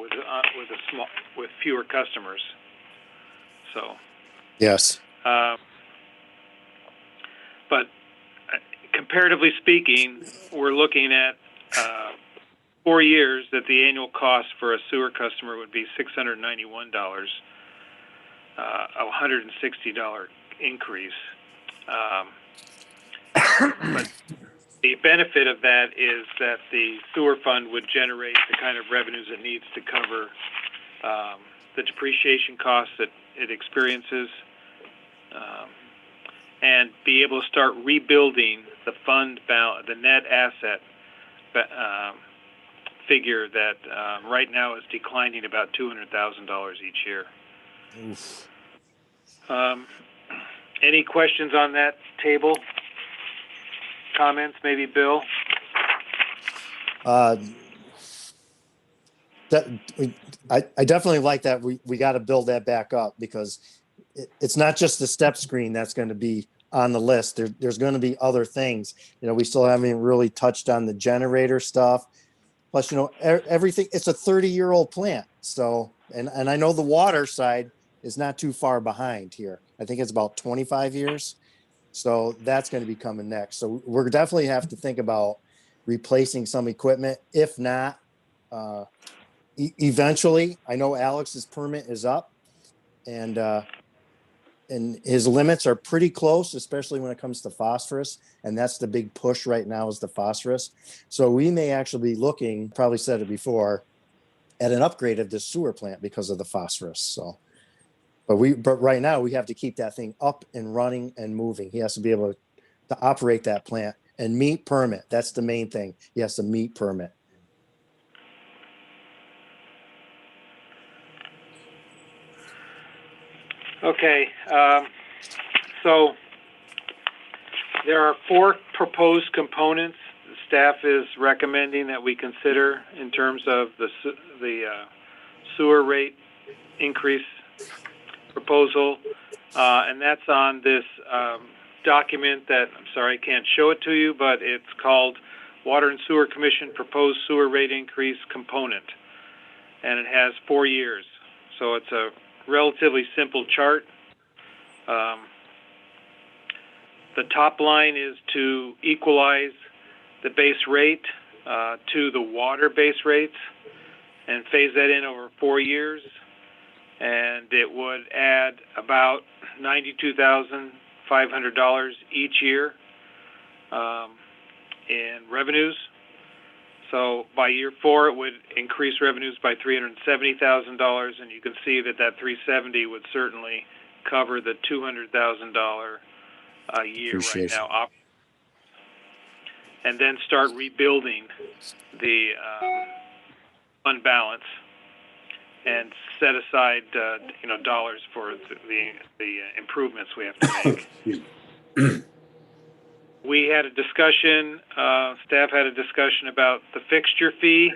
with fewer customers. So, Yes. but comparatively speaking, we're looking at 4 years that the annual cost for a sewer customer would be $691, a $160 increase. But the benefit of that is that the sewer fund would generate the kind of revenues it needs to cover the depreciation costs that it experiences, and be able to start rebuilding the fund balance, the net asset figure that right now is declining about $200,000 each year. Oof. Any questions on that table? Comments, maybe Bill? I definitely like that. We got to build that back up, because it's not just the step screen that's going to be on the list. There's going to be other things. You know, we still haven't really touched on the generator stuff. Plus, you know, everything, it's a 30-year-old plant. So, and I know the water side is not too far behind here. I think it's about 25 years. So that's going to be coming next. So we're definitely have to think about replacing some equipment. If not, eventually, I know Alex's permit is up, and his limits are pretty close, especially when it comes to phosphorus. And that's the big push right now, is the phosphorus. So we may actually be looking, probably said it before, at an upgrade of this sewer plant because of the phosphorus. So, but right now we have to keep that thing up and running and moving. He has to be able to operate that plant and meet permit. That's the main thing. He has to meet permit. Okay, so there are 4 proposed components the staff is recommending that we consider in terms of the sewer rate increase proposal, and that's on this document that, I'm sorry, I can't show it to you, but it's called Water and Sewer Commission Proposed Sewer Rate Increase Component, and it has 4 years. So it's a relatively simple chart. The top line is to equalize the base rate to the water base rates and phase that in over 4 years. And it would add about $92,500 each year in revenues. So by year 4, it would increase revenues by $370,000, and you can see that $370,000 would certainly cover the $200,000 a year right now, and then start rebuilding the fund balance and set aside dollars for the improvements we have to make. We had a discussion, staff had a discussion about the fixture fee.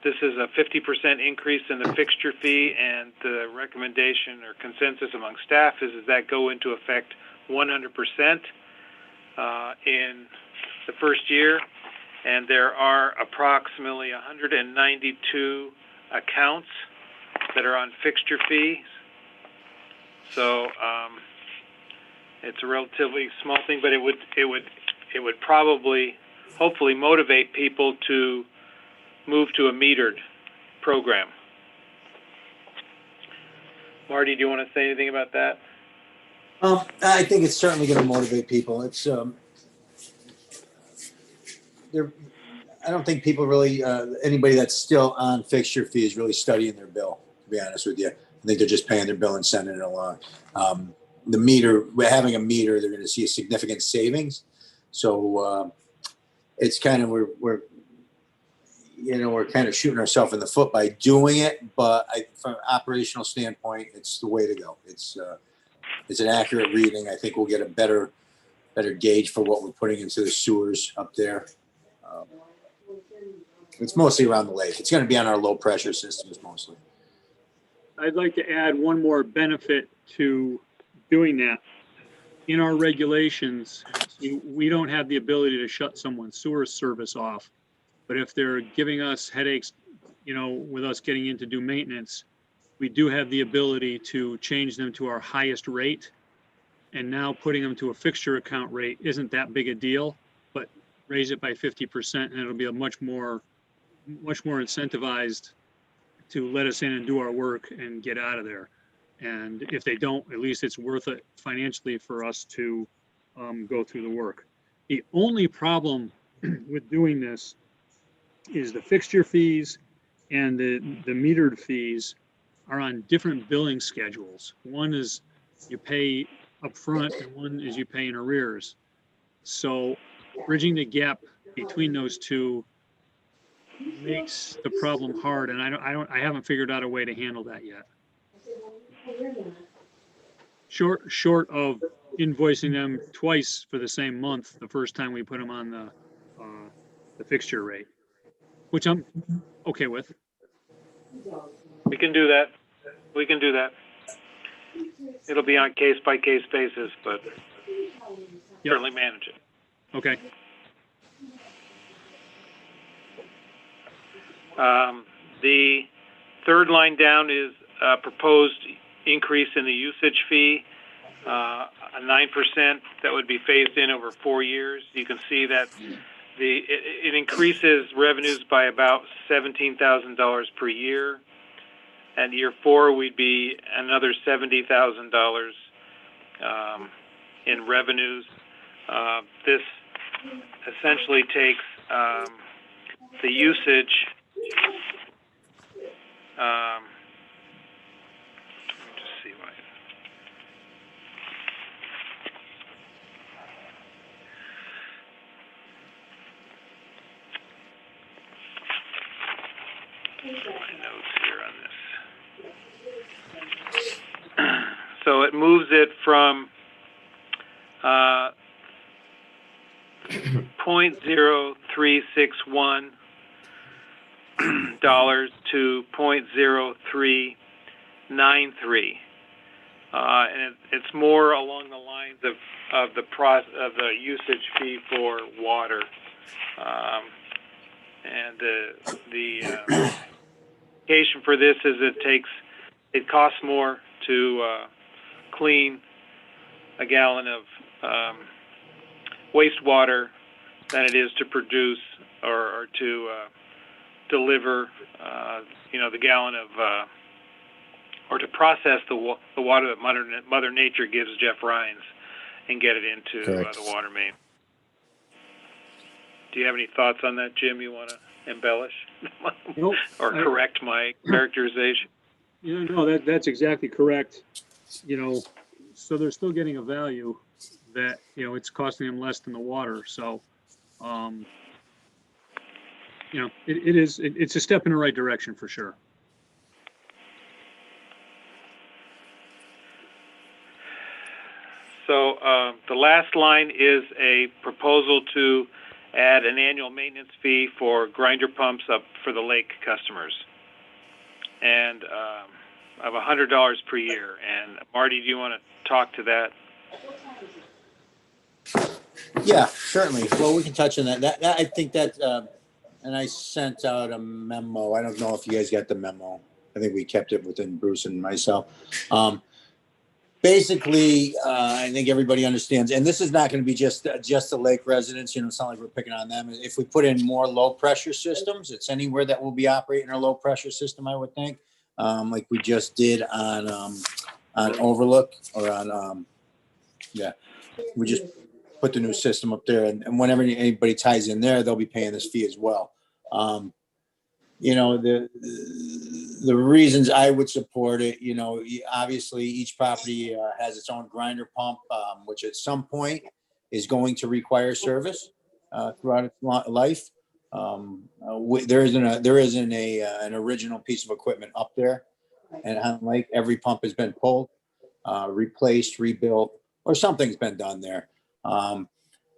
This is a 50% increase in the fixture fee, and the recommendation or consensus among staff is that go into effect 100% in the first year. And there are approximately 192 accounts that are on fixture fees. So it's a relatively small thing, but it would probably, hopefully, motivate people to move to a metered program. Marty, do you want to say anything about that? I think it's certainly going to motivate people. It's I don't think people really, anybody that's still on fixture fee is really studying their bill, to be honest with you. I think they're just paying their bill and sending it along. The meter, having a meter, they're going to see a significant savings. So it's kind of, we're kind of shooting ourselves in the foot by doing it. But from an operational standpoint, it's the way to go. It's an accurate reading. I think we'll get a better gauge for what we're putting into the sewers up there. It's mostly around the lake. It's going to be on our low pressure systems mostly. I'd like to add one more benefit to doing that. in our regulations, we don't have the ability to shut someone's sewer service off. But if they're giving us headaches, with us getting in to do maintenance, we do have the ability to change them to our highest rate. And now putting them to a fixture account rate isn't that big a deal, but raise it by 50% and it'll be a much more incentivized to let us in and do our work and get out of there. And if they don't, at least it's worth it financially for us to go through the work. The only problem with doing this is the fixture fees and the metered fees are on different billing schedules. One is you pay up front and one is you pay in arrears. So bridging the gap between those two makes the problem hard, and I haven't figured out a way to handle that yet. Short of invoicing them twice for the same month the first time we put them on the fixture rate, which I'm okay with. We can do that. We can do that. It'll be on case by case basis, but certainly manage it. Okay. The third line down is a proposed increase in the usage fee, a 9% that would be phased in over 4 years. You can see that it increases revenues by about $17,000 per year. And year 4, we'd be another $70,000 in revenues. This essentially takes the usage. Let me just see what. My notes here on this. So it moves it from 0.0361 dollars to 0.0393, and it's more along the lines of the usage fee for water, and the implication for this is it costs more to clean a gallon of wastewater than it is to produce or to deliver, the gallon of, or to process the water that Mother Nature gives Jeff Rhines and get it into the water main. Do you have any thoughts on that, Jim? You want to embellish Nope. or correct my characterization? No, that's exactly correct. So they're still getting a value that, it's costing them less than the water. So, it's a step in the right direction for sure. So the last line is a proposal to add an annual maintenance fee for grinder pumps up for the lake customers, and of $100 per year. And Marty, do you want to talk to that? Yeah, certainly. Well, we can touch on that. That I think that, and I sent out a memo. I don't know if you guys got the memo. I think we kept it within Bruce and myself. Basically, I think everybody understands, and this is not going to be just the lake residents. It's not like we're picking on them. If we put in more low pressure systems, it's anywhere that will be operating a low pressure system, I would think, like we just did on Overlook or on we just put the new system up there, and whenever anybody ties in there, they'll be paying this fee as well. The reasons I would support it, obviously each property has its own grinder pump, which at some point is going to require service throughout its life. There isn't an original piece of equipment up there, and Hunt Lake, every pump has been pulled, replaced, rebuilt, or something's been done there.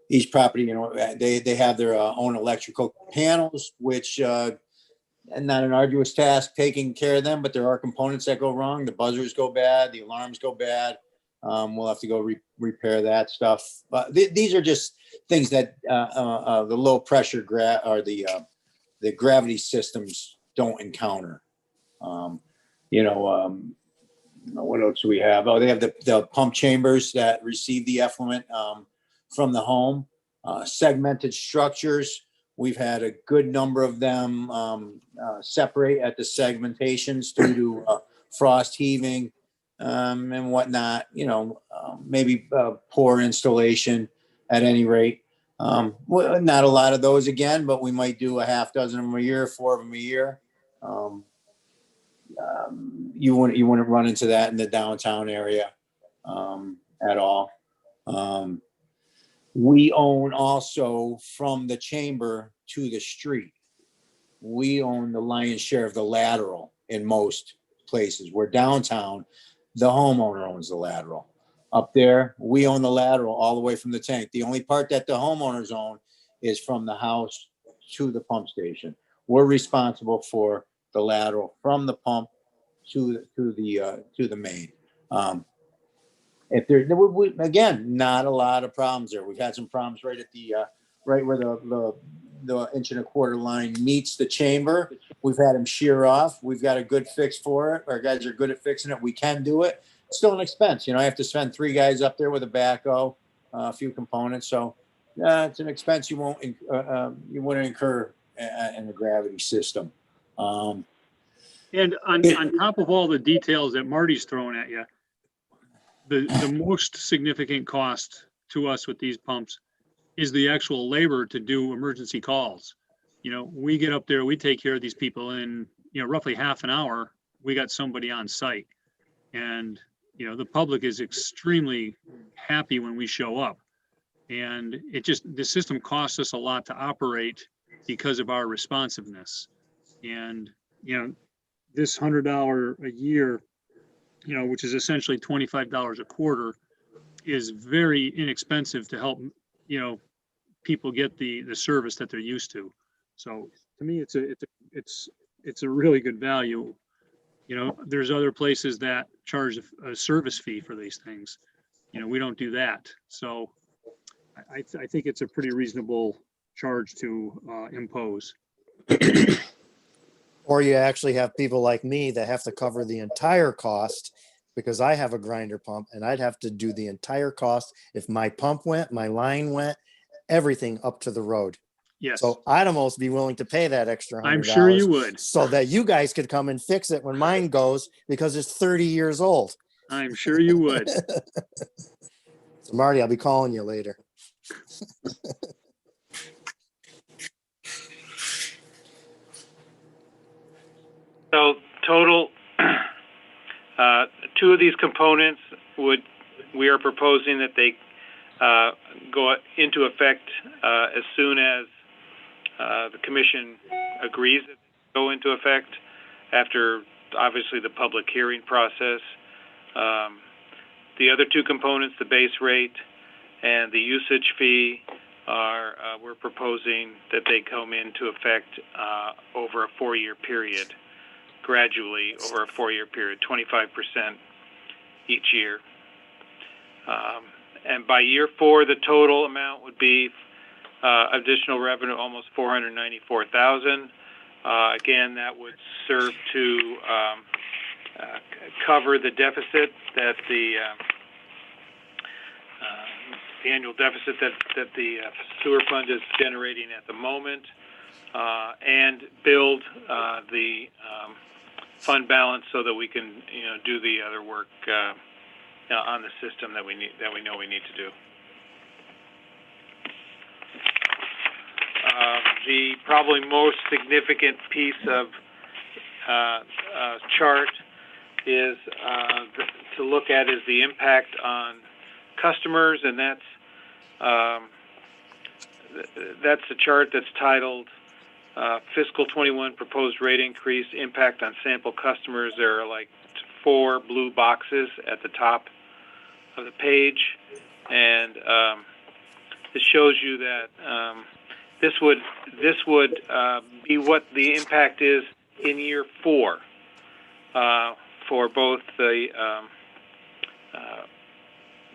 Each property, they have their own electrical panels, which and not an arduous task taking care of them, but there are components that go wrong. The buzzers go bad, the alarms go bad. We'll have to go repair that stuff. But these are just things that the low pressure the gravity systems don't encounter. What else do we have? Oh, they have the pump chambers that receive the effluent from the home. Segmented structures. We've had a good number of them separate at the segmentations due to frost heaving and whatnot. Maybe poor installation at any rate. Well, not a lot of those again, but we might do a half dozen of them a year, 4 of them a year. You wouldn't run into that in the downtown area at all. We own also from the chamber to the street. We own the lion's share of the lateral in most places. We're downtown, the homeowner owns the lateral. Up there, we own the lateral all the way from the tank. The only part that the homeowners own is from the house to the pump station. We're responsible for the lateral from the pump to the main. If there again, not a lot of problems there. We've had some problems right at the right where the 1.25 inch line meets the chamber. We've had them shear off. We've got a good fix for it. Our guys are good at fixing it. We can do it. It's still an expense. I have to spend 3 guys up there with a backhoe, a few components. So it's an expense you wouldn't incur in the gravity system. And on top of all the details that Marty's throwing at you, the most significant cost to us with these pumps is the actual labor to do emergency calls. We get up there, we take care of these people in, roughly half an hour, we got somebody on site. And, the public is extremely happy when we show up. And the system costs us a lot to operate because of our responsiveness. And, this $100 a year, which is essentially $25 a quarter, is very inexpensive to help, people get the service that they're used to. So to me, it's a really good value. There's other places that charge a service fee for these things. We don't do that. So I think it's a pretty reasonable charge to impose. Or you actually have people like me that have to cover the entire cost because I have a grinder pump and I'd have to do the entire cost if my pump went, my line went, everything up to the road. Yes. So I'd almost be willing to pay that extra $100. I'm sure you would. So that you guys could come and fix it when mine goes because it's 30 years old. I'm sure you would. So Marty, I'll be calling you later. So total, 2 of these components we are proposing that they go into effect as soon as the commission agrees that they go into effect after obviously the public hearing process. The other 2 components, the base rate and the usage fee, we're proposing that they come into effect over a 4-year period. Gradually over a 4-year period, 25% each year. And by year 4, the total amount would be additional revenue, almost $494,000. Again, that would serve to cover the deficit that the annual deficit that the sewer fund is generating at the moment, and build the fund balance so that we can, do the other work on the system that we know we need to do. The probably most significant piece of chart is to look at is the impact on customers, and that's a chart that's titled Fiscal 21 Proposed Rate Increase Impact on Sample Customers. There are like 4 blue boxes at the top of the page, and this shows you that this would be what the impact is in year 4 for both the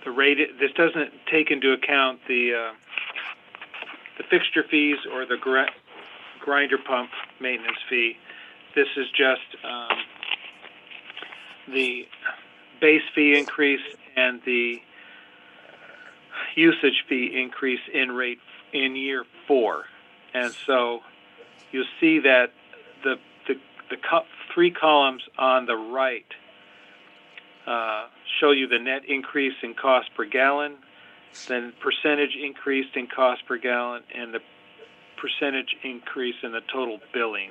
the rate, this doesn't take into account the fixture fees or the grinder pump maintenance fee. This is just the base fee increase and the usage fee increase in rate in year 4. And so you'll see that the 3 columns on the right show you the net increase in cost per gallon, then percentage increase in cost per gallon, and the percentage increase in the total billing.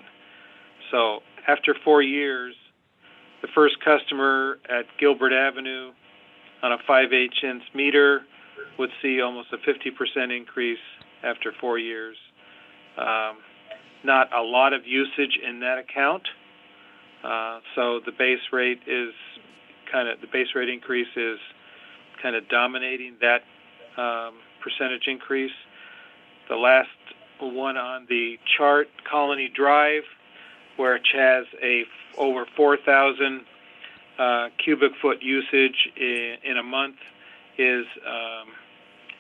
So after 4 years, the first customer at Gilbert Avenue on a 5/8" meter would see almost a 50% increase after 4 years. Not a lot of usage in that account. So the base rate increase is kind of dominating that percentage increase. The last one on the chart, Colony Drive, which has over 4,000 cubic foot usage in a month, is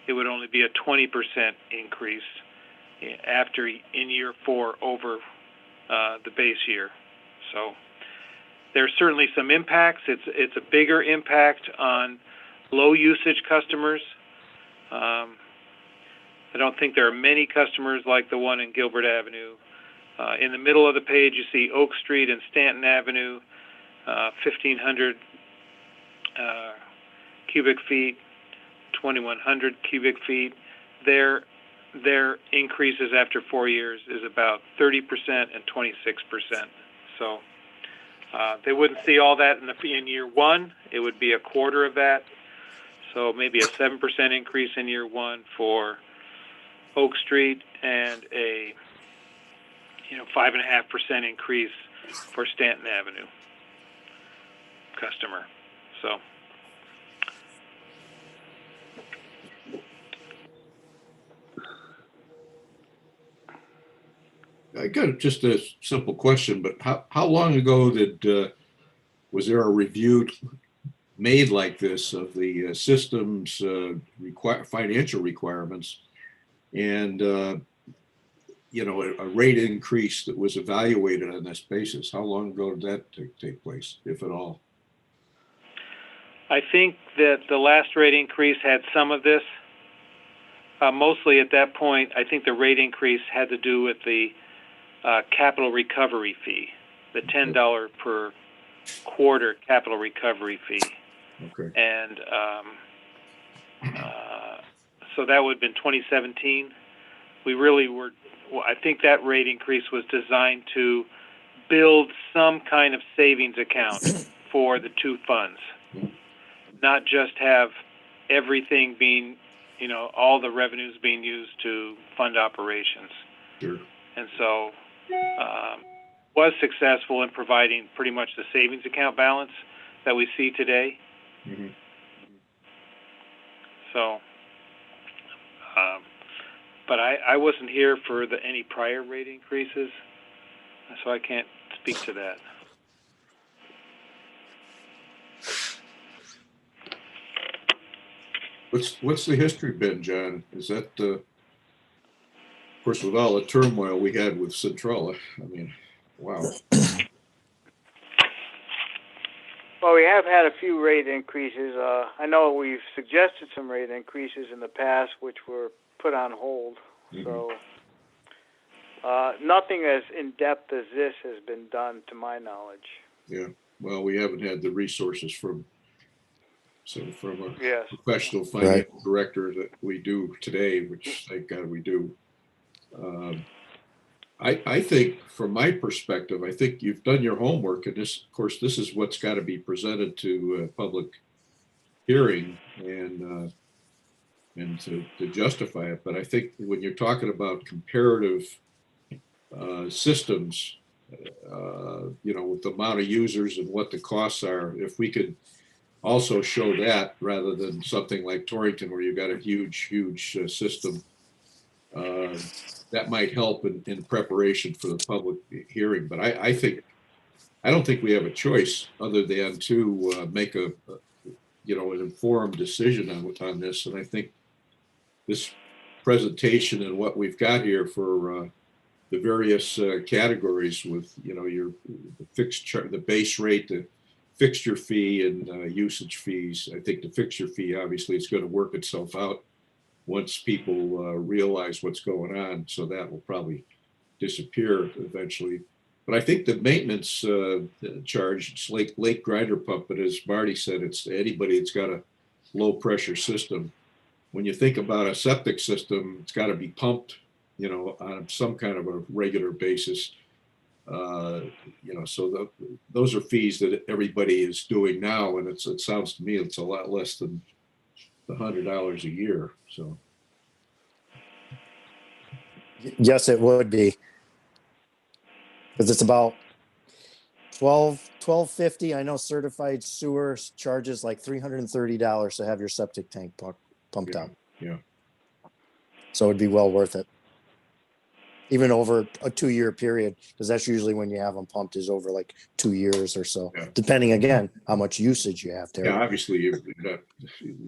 it would only be a 20% increase after in year 4 over the base year. So there's certainly some impacts. It's a bigger impact on low usage customers. I don't think there are many customers like the one in Gilbert Avenue. In the middle of the page, you see Oak Street and Stanton Avenue, 1,500 cubic feet, 2,100 cubic feet. Their increases after 4 years is about 30% and 26%. So they wouldn't see all that in year 1. It would be a quarter of that. So maybe a 7% increase in year 1 for Oak Street and a 5.5% increase for Stanton Avenue customer. So I got just a simple question, but how long ago was there a review made like this of the system's financial requirements and a rate increase that was evaluated on this basis? How long ago did that take place, if at all? I think that the last rate increase had some of this. Mostly at that point, I think the rate increase had to do with the capital recovery fee, the $10 per quarter capital recovery fee. Okay. And so that would have been 2017. I think that rate increase was designed to build some kind of savings account for the 2 funds, not just have everything being, all the revenues being used to fund operations. Sure. And so was successful in providing pretty much the savings account balance that we see today. Mm-hmm. So, but I wasn't here for any prior rate increases, so I can't speak to that. What's the history been, John? Is that, of course, with all the turmoil we had with Centrella, I mean, wow. Well, we have had a few rate increases. I know we've suggested some rate increases in the past, which were put on hold. Mm-hmm. So nothing as in-depth as this has been done, to my knowledge. Yeah. Well, we haven't had the resources from a Yes. professional financial director that we do today, which thank God we do. I think, from my perspective, I think you've done your homework, and this is what's got to be presented to public hearing and to justify it. But I think when you're talking about comparative systems, with the amount of users and what the costs are, if we could also show that rather than something like Torrington where you've got a huge system, that might help in preparation for the public hearing. But I don't think we have a choice other than to make an informed decision on this. And I think this presentation and what we've got here for the various categories with, the base rate, the fixture fee and usage fees. I think the fixture fee, obviously, is going to work itself out once people realize what's going on. So that will probably disappear eventually. But I think the maintenance charge, it's like lake grinder pump, but as Marty said, it's anybody that's got a low pressure system. When you think about a septic system, it's got to be pumped, on some kind of a regular basis. So those are fees that everybody is doing now, and it sounds to me it's a lot less than the $100 a year. So Yes, it would be. Because it's about $12.50. I know certified sewer charges like $330 to have your septic tank pumped out. Yeah. So it'd be well worth it. Even over a 2-year period, because that's usually when you have them pumped, is over like 2 years or so, Yeah. depending again how much usage you have there. Yeah, obviously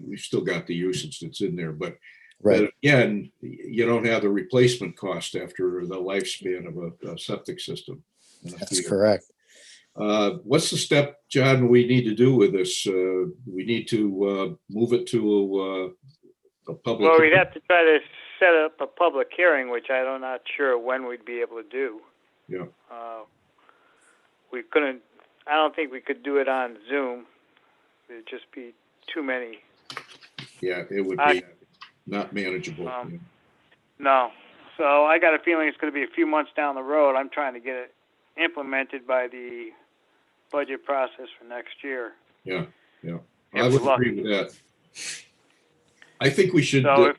we've still got the usage that's in there, but Right. again, you don't have the replacement cost after the lifespan of a septic system. That's correct. What's the step, John, we need to do with this? We need to move it to a public. Well, we'd have to try to set up a public hearing, which I'm not sure when we'd be able to do. Yeah. We couldn't, I don't think we could do it on Zoom. There'd just be too many. Yeah, it would be not manageable. No. So I got a feeling it's going to be a few months down the road. I'm trying to get it implemented by the budget process for next year. Yeah. If I would we're agree with that. I think we should So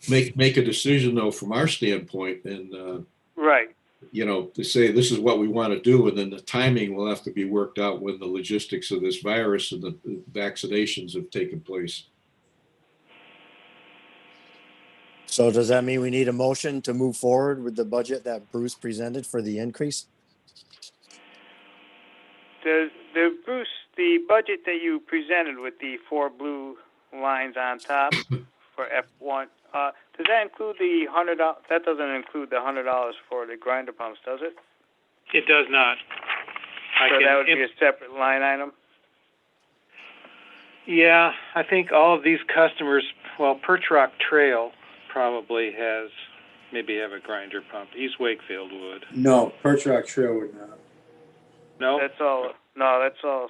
make a decision though from our standpoint and right. To say this is what we want to do, and then the timing will have to be worked out when the logistics of this virus and the vaccinations have taken place. So does that mean we need a motion to move forward with the budget that Bruce presented for the increase? Bruce, the budget that you presented with the 4 blue lines on top for F1, does that include the $100? That doesn't include the $100 for the grinder pumps, does it? It does not. So that would be a separate line item? Yeah, I think all of these customers, Perch Rock Trail probably maybe have a grinder pump. East Wakefield would. No, Perch Rock Trail would not. No? That's all. No, that's all.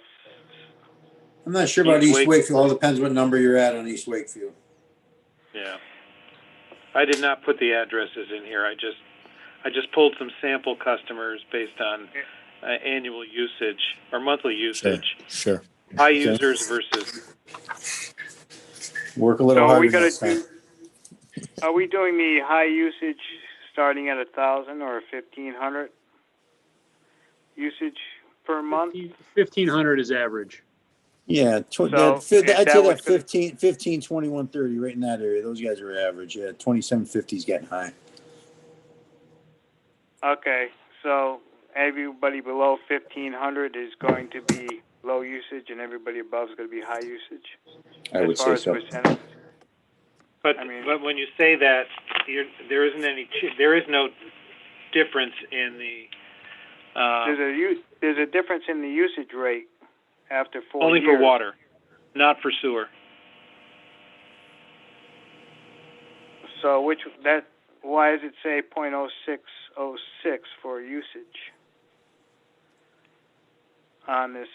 I'm not sure about East Wakefield. All depends what number you're at on East Wakefield. Yeah. I did not put the addresses in here. I just pulled some sample customers based on annual usage or monthly usage. Sure. High users versus. Work a little harder next time. Are we doing the high usage starting at 1,000 or 1,500 usage per month? 1,500 is average. Yeah, I'd say that 15, 21, 30, right in that area. Those guys are average. Yeah, 2750 is getting high. Okay, so everybody below 1,500 is going to be low usage, and everybody above is going to be high usage. I would say so. Percentage. But when you say that, there is no difference in the. There's a difference in the usage rate after 4 only years. for water, not for sewer. So why does it say 0.0606 for usage on this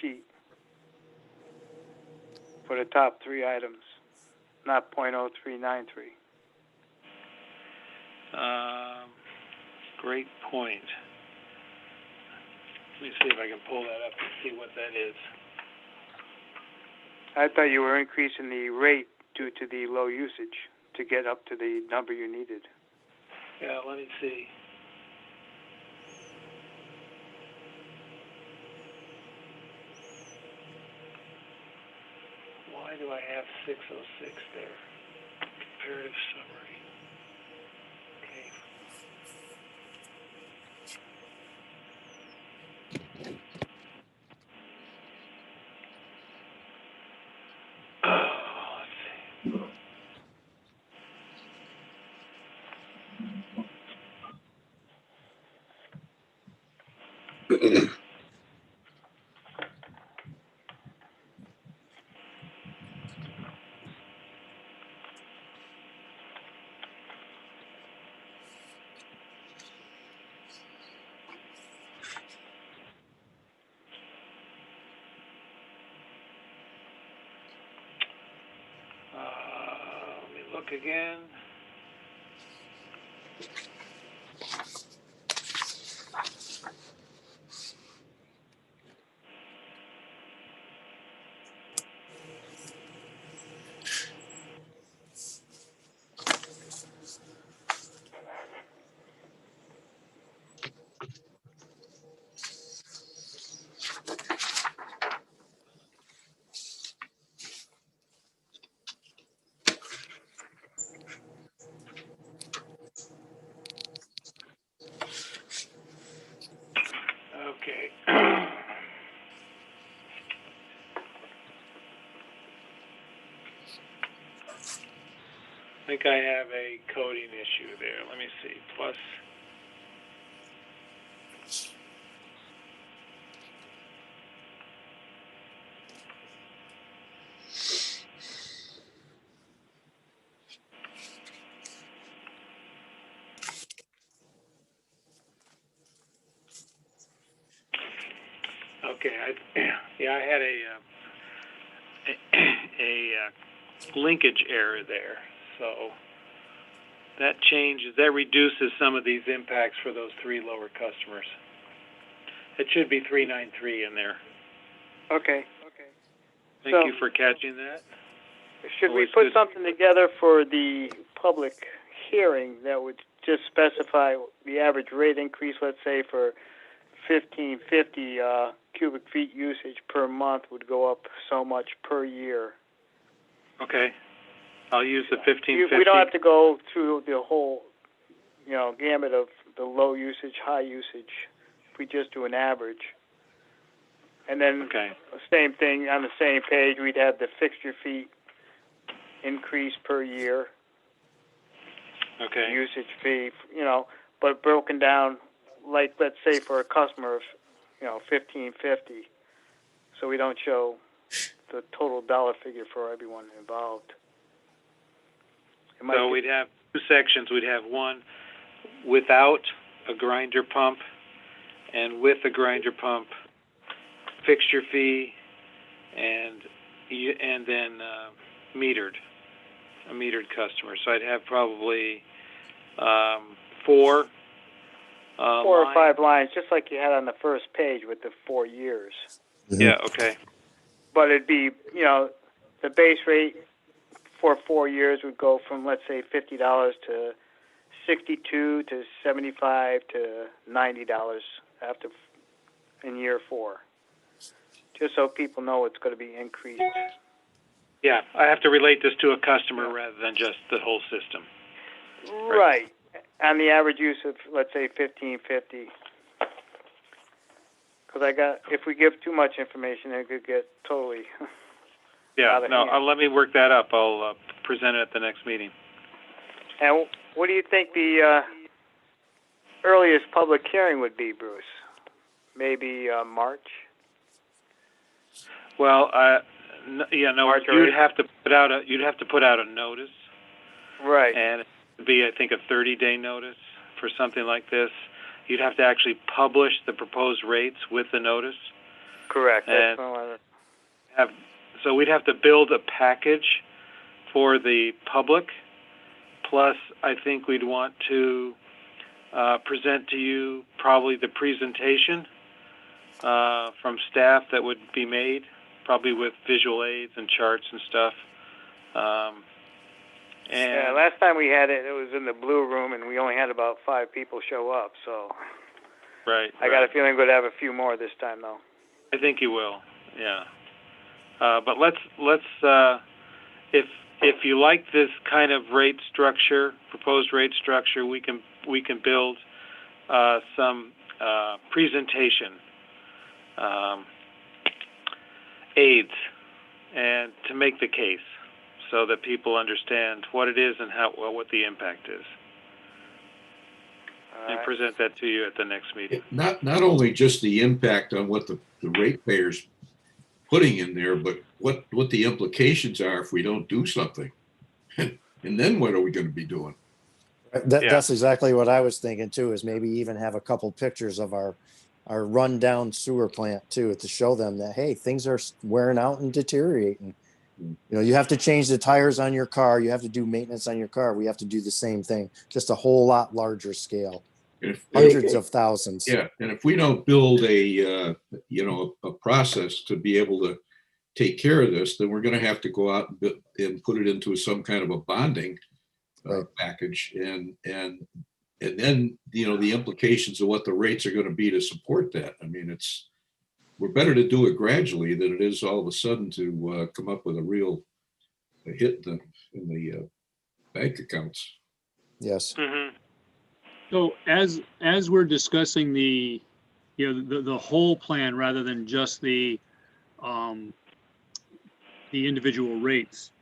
sheet for the top 3 items, not 0.0393? Great point. Let me see if I can pull that up and see what that is. I thought you were increasing the rate due to the low usage to get up to the number you needed. Yeah, let me see. Why do I have 606 there? Comparative summary. Okay. Let me look again. Okay. I think I have a coding issue there. Let me see. Plus. Okay. I had a linkage error there. So that reduces some of these impacts for those 3 lower customers. It should be 393 in there. Okay. Thank So- you for catching that. Should we Always put good. something together for the public hearing that would just specify the average rate increase, let's say for 1550 cubic feet usage per month would go up so much per year? Okay. I'll use the 1550. We don't have to go through the whole, gamut of the low usage, high usage. If we just do an average. And then Okay. same thing on the same page, we'd have the fixture feet increase per year, Okay. usage fee, but broken down, like, let's say for a customer of, 1550. So we don't show the total dollar figure for everyone involved. It might So get- we'd have 2 sections. We'd have one without a grinder pump and with a grinder pump fixture fee and then a metered customer. So I'd have probably 4 4 or lines. 5 lines, just like you had on the first page with the 4 years. Yeah, okay. But it'd be, the base rate for 4 years would go from, let's say, $50 to $62 to $75 to $90 in year 4. Just so people know it's going to be increased. Yeah, I have to relate this to a customer rather than just the whole system. Right. On the average use of, let's say, 1550. Because if we give too much information, it could get totally. Yeah, Out of no, hand. let me work that up. I'll present it at the next meeting. And what do you think the earliest public hearing would be, Bruce? Maybe March? Well, March or you'd April? have to put out a notice, Right. and it would be, I think, a 30-day notice for something like this. You'd have to actually publish the proposed rates with the notice. Correct. And That's what I wanted. So we'd have to build a package for the public. Plus, I think we'd want to present to you probably the presentation from staff that would be made, probably with visual aids and charts and stuff. Yeah, last time we had it, it was in the Blue Room, and we only had about 5 people show up. So Right. I got a feeling we'd have a few more this time, though. I think you will. Yeah. But let's if you like this kind of rate structure, proposed rate structure, we can build some presentation aids and to make the case so that people understand what it is and what the impact is. and present that to you at the next meeting. Not only just the impact on what the ratepayers putting in there, but what the implications are if we don't do something. And then what are we going to be doing? That's exactly what I was thinking too, is maybe even have a couple pictures of our rundown sewer plant too, to show them that, hey, things are wearing out and deteriorating. You know, you have to change the tires on your car. You have to do maintenance on your car. We have to do the same thing, just a whole lot larger scale, hundreds of thousands. Yeah, and if we don't build a process to be able to take care of this, then we're going to have to go out and put it into some kind of a bonding package, and then the implications of what the rates are going to be to support that. I mean, we're better to do it gradually than it is all of a sudden to come up with a real hit in the bank accounts. Yes. Mm-hmm. So as we're discussing the whole plan rather than just the individual rates,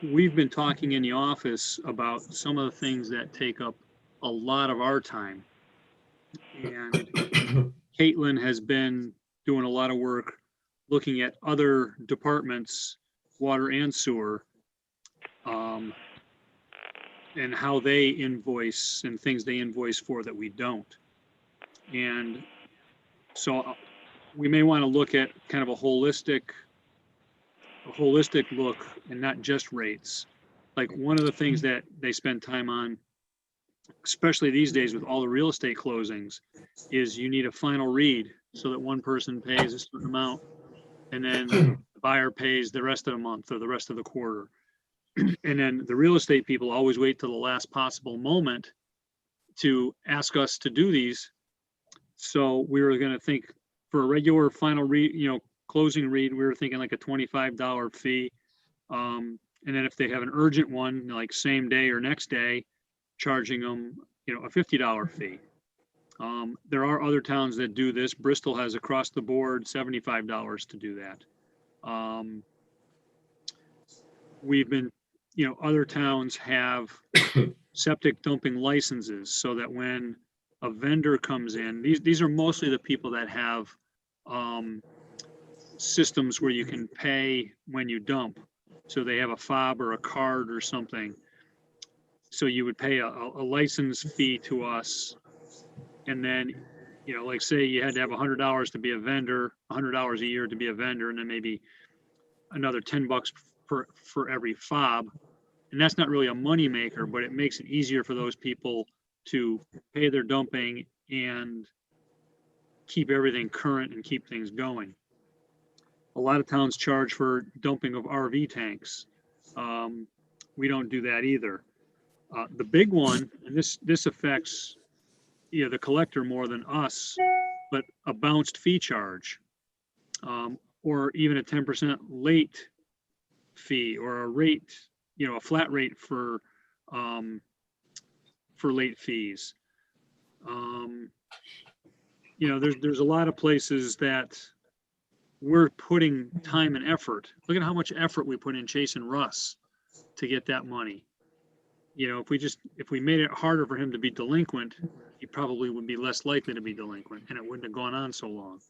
we've been talking in the office about some of the things that take up a lot of our time. And Caitlin has been doing a lot of work looking at other departments, water and sewer, and how they invoice and things they invoice for that we don't. And so we may want to look at kind of a holistic look and not just rates. Like one of the things that they spend time on, especially these days with all the real estate closings, is you need a final read so that one person pays a certain amount and then the buyer pays the rest of the month or the rest of the quarter. And then the real estate people always wait till the last possible moment to ask us to do these. So we were going to think for a regular final read, closing read, we were thinking like a $25 fee. And then if they have an urgent one, like same day or next day, charging them, a $50 fee. There are other towns that do this. Bristol has across the board $75 to do that. We've been, other towns have septic dumping licenses so that when a vendor comes in, these are mostly the people that have systems where you can pay when you dump. So they have a fob or a card or something. So you would pay a license fee to us. And then, like say you had to have $100 to be a vendor, $100 a year to be a vendor, and then maybe another $10 for every fob. And that's not really a money maker, but it makes it easier for those people to pay their dumping and keep everything current and keep things going. A lot of towns charge for dumping of RV tanks. We don't do that either. The big one, and this affects the collector more than us, but a bounced fee charge, or even a 10% late fee, or a rate, a flat rate for late fees. There's a lot of places that we're putting time and effort. Look at how much effort we put in chasing Russ to get that money. If we made it harder for him to be delinquent, he probably would be less likely to be delinquent, and it wouldn't have gone on so long.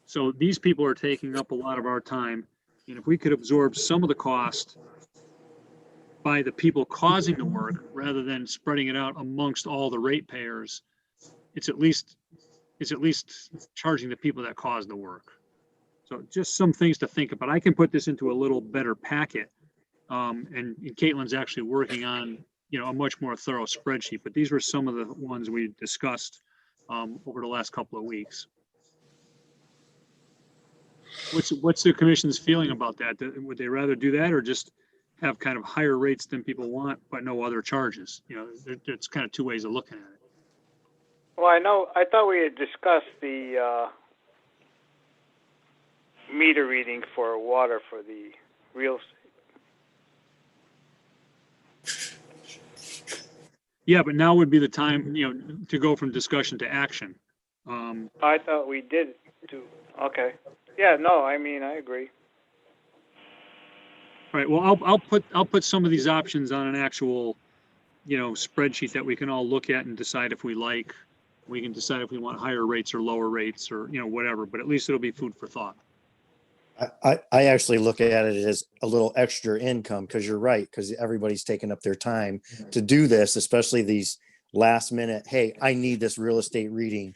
So these people are taking up a lot of our time. And if we could absorb some of the cost by the people causing the work rather than spreading it out amongst all the ratepayers, it's at least charging the people that caused the work. So just some things to think about. I can put this into a little better packet. And Caitlin's actually working on, a much more thorough spreadsheet, but these were some of the ones we discussed over the last couple of weeks. What's the commission's feeling about that? Would they rather do that or just have kind of higher rates than people want, but no other charges? It's kind of two ways of looking at it. Well, I thought we had discussed the meter reading for water for the real estate. Yeah, but now would be the time, to go from discussion to action. I thought we did too. Okay. Yeah, no, I agree. All right. Well, I'll put some of these options on an actual spreadsheet that we can all look at and decide if we like. We can decide if we want higher rates or lower rates or, whatever, but at least it'll be food for thought. I actually look at it as a little extra income, because you're right, because everybody's taking up their time to do this, especially these last minute, hey, I need this real estate reading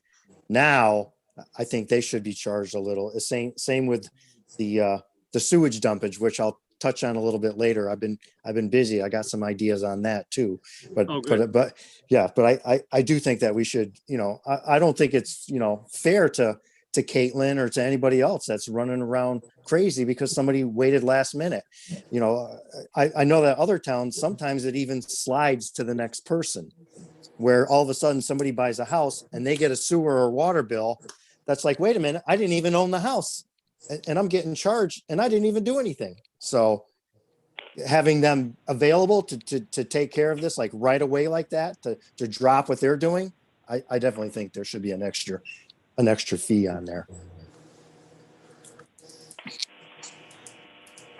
now. I think they should be charged a little. The same with the sewage dumpage, which I'll touch on a little bit later. I've been busy. I got some ideas on that too. But Oh, good. but I do think that we should, I don't think it's, fair to Caitlin or to anybody else that's running around crazy because somebody waited last minute. I know that other towns, sometimes it even slides to the next person, where all of a sudden somebody buys a house and they get a sewer or water bill. That's like, wait a minute, I didn't even own the house and I'm getting charged and I didn't even do anything. So having them available to take care of this, like right away, like that, to drop what they're doing, I definitely think there should be an extra fee on there.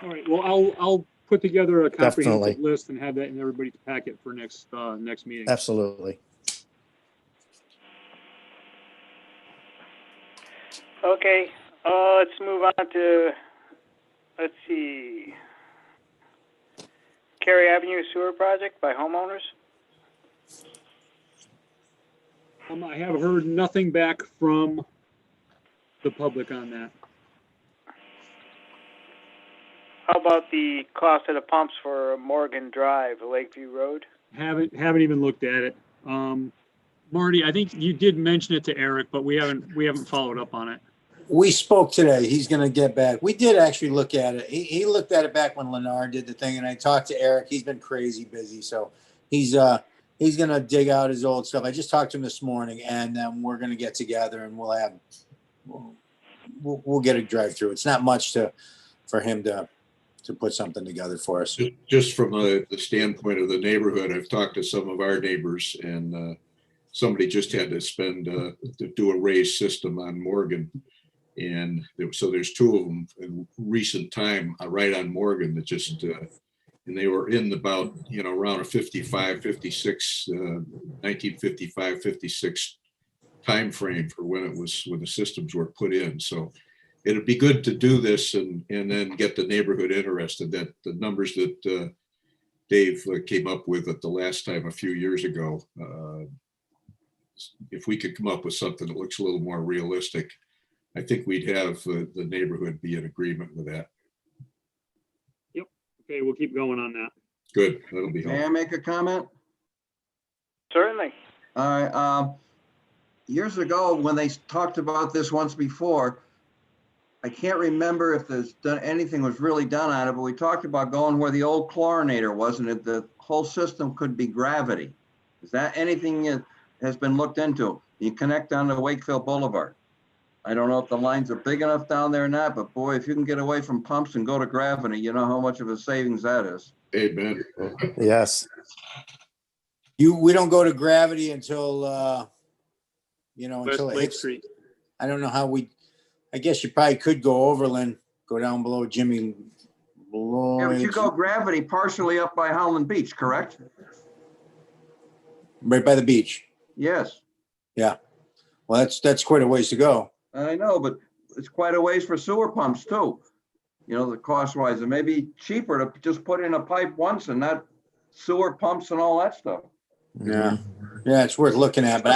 All right, well, I'll put together a comprehensive Definitely. list and have that in everybody's packet for next meeting. Absolutely. Okay, let's move on to, let's see, Cary Avenue Sewer Project by homeowners. I have heard nothing back from the public on that. How about the cost of the pumps for Morgan Drive, Lakeview Road? Haven't even looked at it. Marty, I think you did mention it to Eric, but we haven't followed up on it. We spoke today. He's going to get back. We did actually look at it. He looked at it back when Lennar did the thing, and I talked to Eric. He's been crazy busy, so he's going to dig out his old stuff. I just talked to him this morning, and then we're going to get together and we'll get a drive through. It's not much for him to put something together for us. Just from the standpoint of the neighborhood, I've talked to some of our neighbors, and somebody just had to do a raised system on Morgan. And so there's two of them in recent time right on Morgan that just, and they were in about, around a 55, 56, 1955, 56 timeframe for when the systems were put in. So it'd be good to do this and then get the neighborhood interested. That the numbers that Dave came up with at the last time a few years ago, if we could come up with something that looks a little more realistic, I think we'd have the neighborhood be in agreement with that. Yep. Okay, we'll keep going on that. Good. That'll be May I helpful. make a comment? Certainly. All right. Years ago, when they talked about this once before, I can't remember if anything was really done on it, but we talked about going where the old chlorinator was, and the whole system could be gravity. Is that anything that has been looked into? You connect down to Wakefield Boulevard. I don't know if the lines are big enough down there or not, but boy, if you can get away from pumps and go to gravity, you know how much of a savings that is. Amen. Yes. We don't go to gravity until West until it Lake hits. Street. I don't know how I guess you probably could go overland, go down below Jimmy. Yeah, but you go gravity partially up by Howland Beach, correct? Right by the beach. Yes, Yeah. Well, that's quite a ways to go. I know, but it's quite a ways for sewer pumps too. The cost wise, it may be cheaper to just put in a pipe once and not sewer pumps and all that stuff. Yeah. Yeah, it's worth looking at, but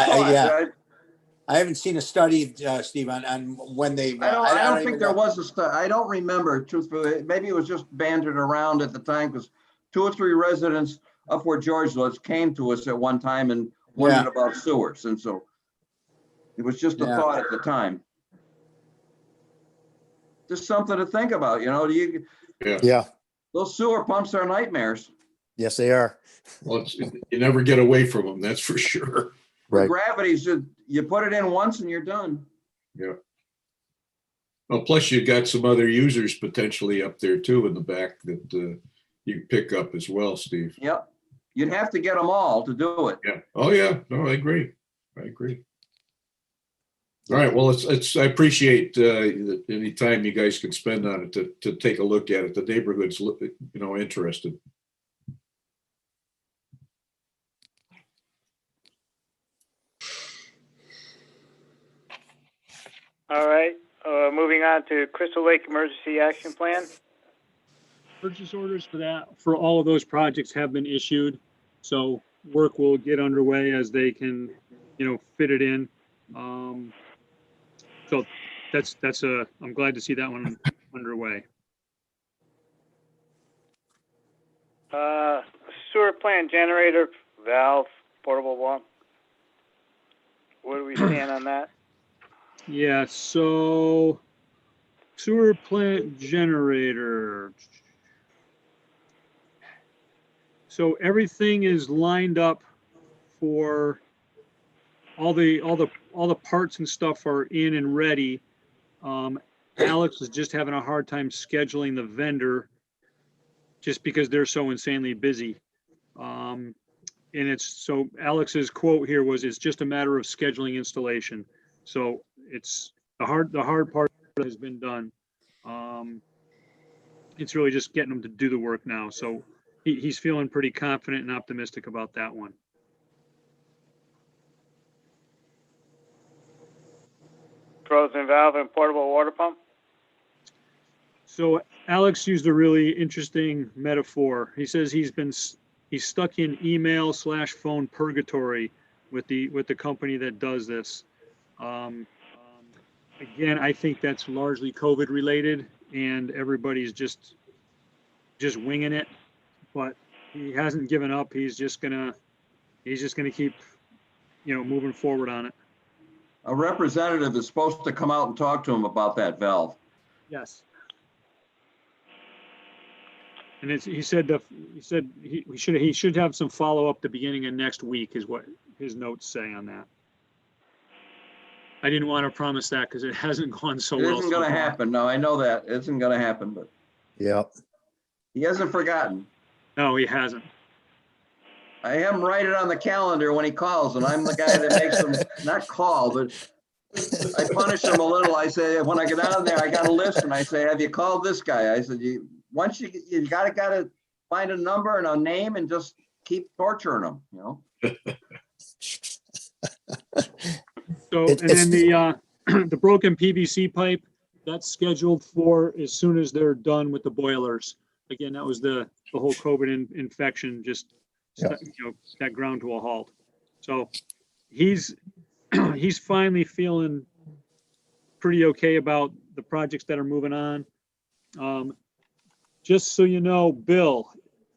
I haven't seen a study, Steve, on when they. I don't think there was a study. I don't remember, truthfully. Maybe it was just bandied around at the time because 2 or 3 residents up where George lives came to us at one time and wondered about sewers. And so it was just a thought at the time. Just something to think about, Yeah. Those sewer pumps are nightmares. Yes, they are. Well, you never get away from them, that's for sure. Right. Gravity's just, you put it in once and you're done. Yeah. Well, plus you've got some other users potentially up there too in the back that you can pick up as well, Steve. Yep. You'd have to get them all to do it. Yeah. Oh, yeah. No, I agree. All right. Well, I appreciate any time you guys can spend on it to take a look at it. The neighborhood's, interested. All right, moving on to Crystal Lake Emergency Action Plan. Purchase orders for that, for all of those projects have been issued. So work will get underway as they can, fit it in. So I'm glad to see that one underway. Sewer plant generator valve, portable one. Where do we stand on that? Yeah, so sewer plant generator. So everything is lined up for all the parts and stuff are in and ready. Alex is just having a hard time scheduling the vendor just because they're so insanely busy. And so Alex's quote here was, it's just a matter of scheduling installation. So it's the hard part has been done. It's really just getting them to do the work now. So he's feeling pretty confident and optimistic about that one. Frozen valve and portable water pump. So Alex used a really interesting metaphor. He says he's stuck in email/phone purgatory with the company that does this. Again, I think that's largely COVID related, and everybody's just winging it. But he hasn't given up. He's just gonna keep, moving forward on it. A representative is supposed to come out and talk to him about that valve. Yes. And he said he should have some follow up the beginning of next week is what his notes say on that. I didn't want to promise that because it hasn't gone so well. It isn't going to happen. No, I know that. It isn't going to happen, but Yep. he hasn't forgotten. No, he hasn't. I have him write it on the calendar when he calls, and I'm the guy that makes him not call, but I punish him a little. I say, when I get down there, I got a list, and I say, have you called this guy? I said, once you gotta find a number and a name and just keep torturing them, So, It- and then the broken PVC pipe, that's scheduled for as soon as they're done with the boilers. Again, that was the whole COVID infection, just, Yeah. that ground to a halt. So he's finally feeling pretty okay about the projects that are moving on. Just so you know, Bill,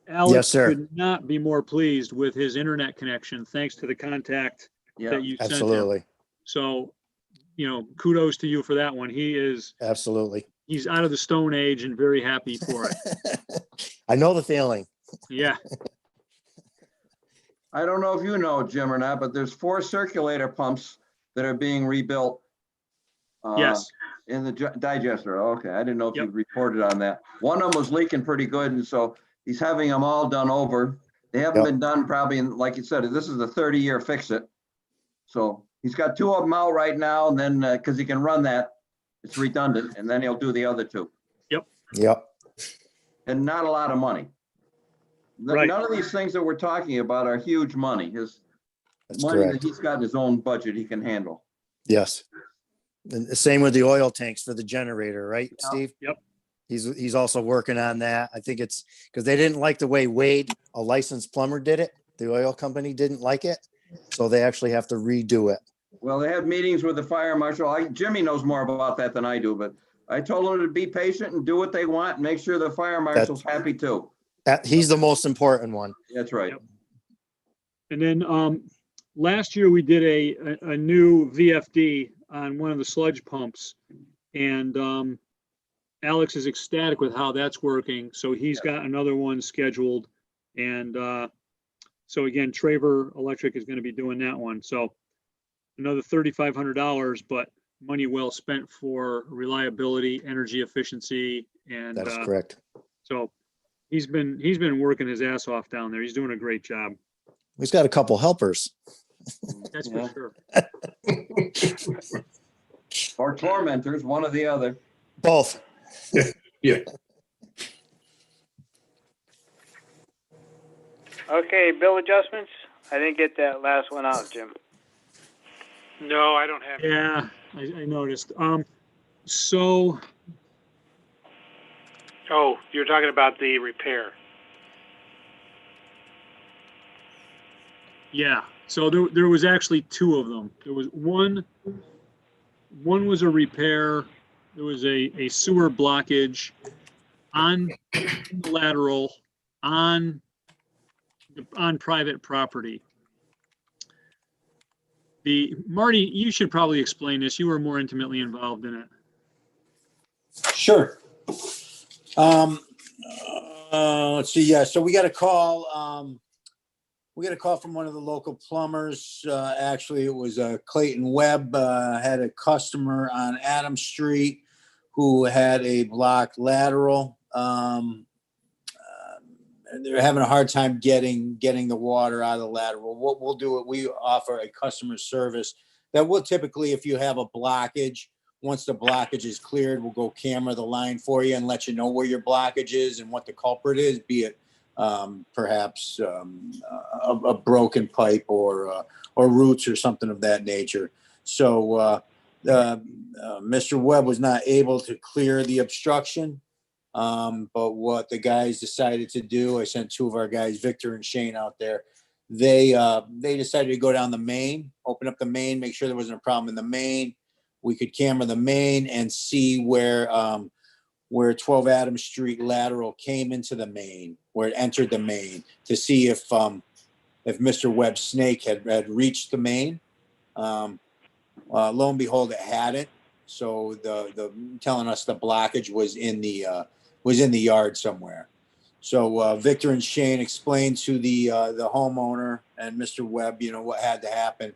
Yes, Alex sir. could not be more pleased with his internet connection, thanks to the contact Yeah, that you sent him. Absolutely. So, kudos to you for that one. Absolutely. He's out of the Stone Age and very happy for it. I know the feeling. Yeah, I don't know if you know, Jim, or not, but there's 4 circulator pumps that are being rebuilt. yes, In the digester. Okay, I didn't know if you Yep. reported on that. One of them was leaking pretty good, and so he's having them all done over. They haven't Yep. been done probably in, like you said, this is a 30-year fix it. So he's got 2 of them out right now, and then because he can run that, it's redundant, and then he'll do the other 2. Yep. And not a lot of money. Right. None of these things that we're talking about are huge money. His That's money that correct. he's got in his own budget, he can handle. Yes. And the same with the oil tanks for the generator, right, Yeah. Steve? Yep. He's also working on that. I think it's because they didn't like the way Wade, a licensed plumber, did it. The oil company didn't like it. So they actually have to redo it. Well, they had meetings with the fire marshal. Jimmy knows more about that than I do, but I told them to be patient and do what they want and make sure the fire marshal's happy too. He's the most important one. That's right. Yep. And then last year we did a new VFD on one of the sludge pumps, and Alex is ecstatic with how that's working. So he's got another one scheduled, and so again, Traver Electric is going to be doing that one. So another $3,500, but money well spent for reliability, energy efficiency, and That's correct. so he's been working his ass off down there. He's doing a great job. He's got a couple helpers. That's Yeah. for sure. Or tormentors, one or the other. Both. Yeah. Okay, bill adjustments. I didn't get that last one out, Jim. No, I don't have. Yeah, I noticed. So, Oh, you're talking about the repair. yeah, so there was actually two of them. There was one was a repair. There was a sewer blockage on the lateral on private property. Marty, you should probably explain this. You were more intimately involved in it. Sure. Let's see. Yeah. So we got a call. We got a call from one of the local plumbers. Actually, it was Clayton Webb. Had a customer on Adams Street who had a blocked lateral. And they're having a hard time getting the water out of the lateral. What we'll do, we offer a customer service that will typically, if you have a blockage, once the blockage is cleared, we'll go camera the line for you and let you know where your blockage is and what the culprit is, be it perhaps a broken pipe or roots or something of that nature. So Mr. Webb was not able to clear the obstruction. But what the guys decided to do, I sent two of our guys, Victor and Shane, out there. They decided to go down the main, open up the main, make sure there wasn't a problem in the main. We could camera the main and see where 12 Adams Street lateral came into the main, where it entered the main, to see if Mr. Webb's snake had reached the main. Lo and behold, it hadn't. So the telling us the blockage was in the yard somewhere. So Victor and Shane explained to the homeowner and Mr. Webb, what had to happen,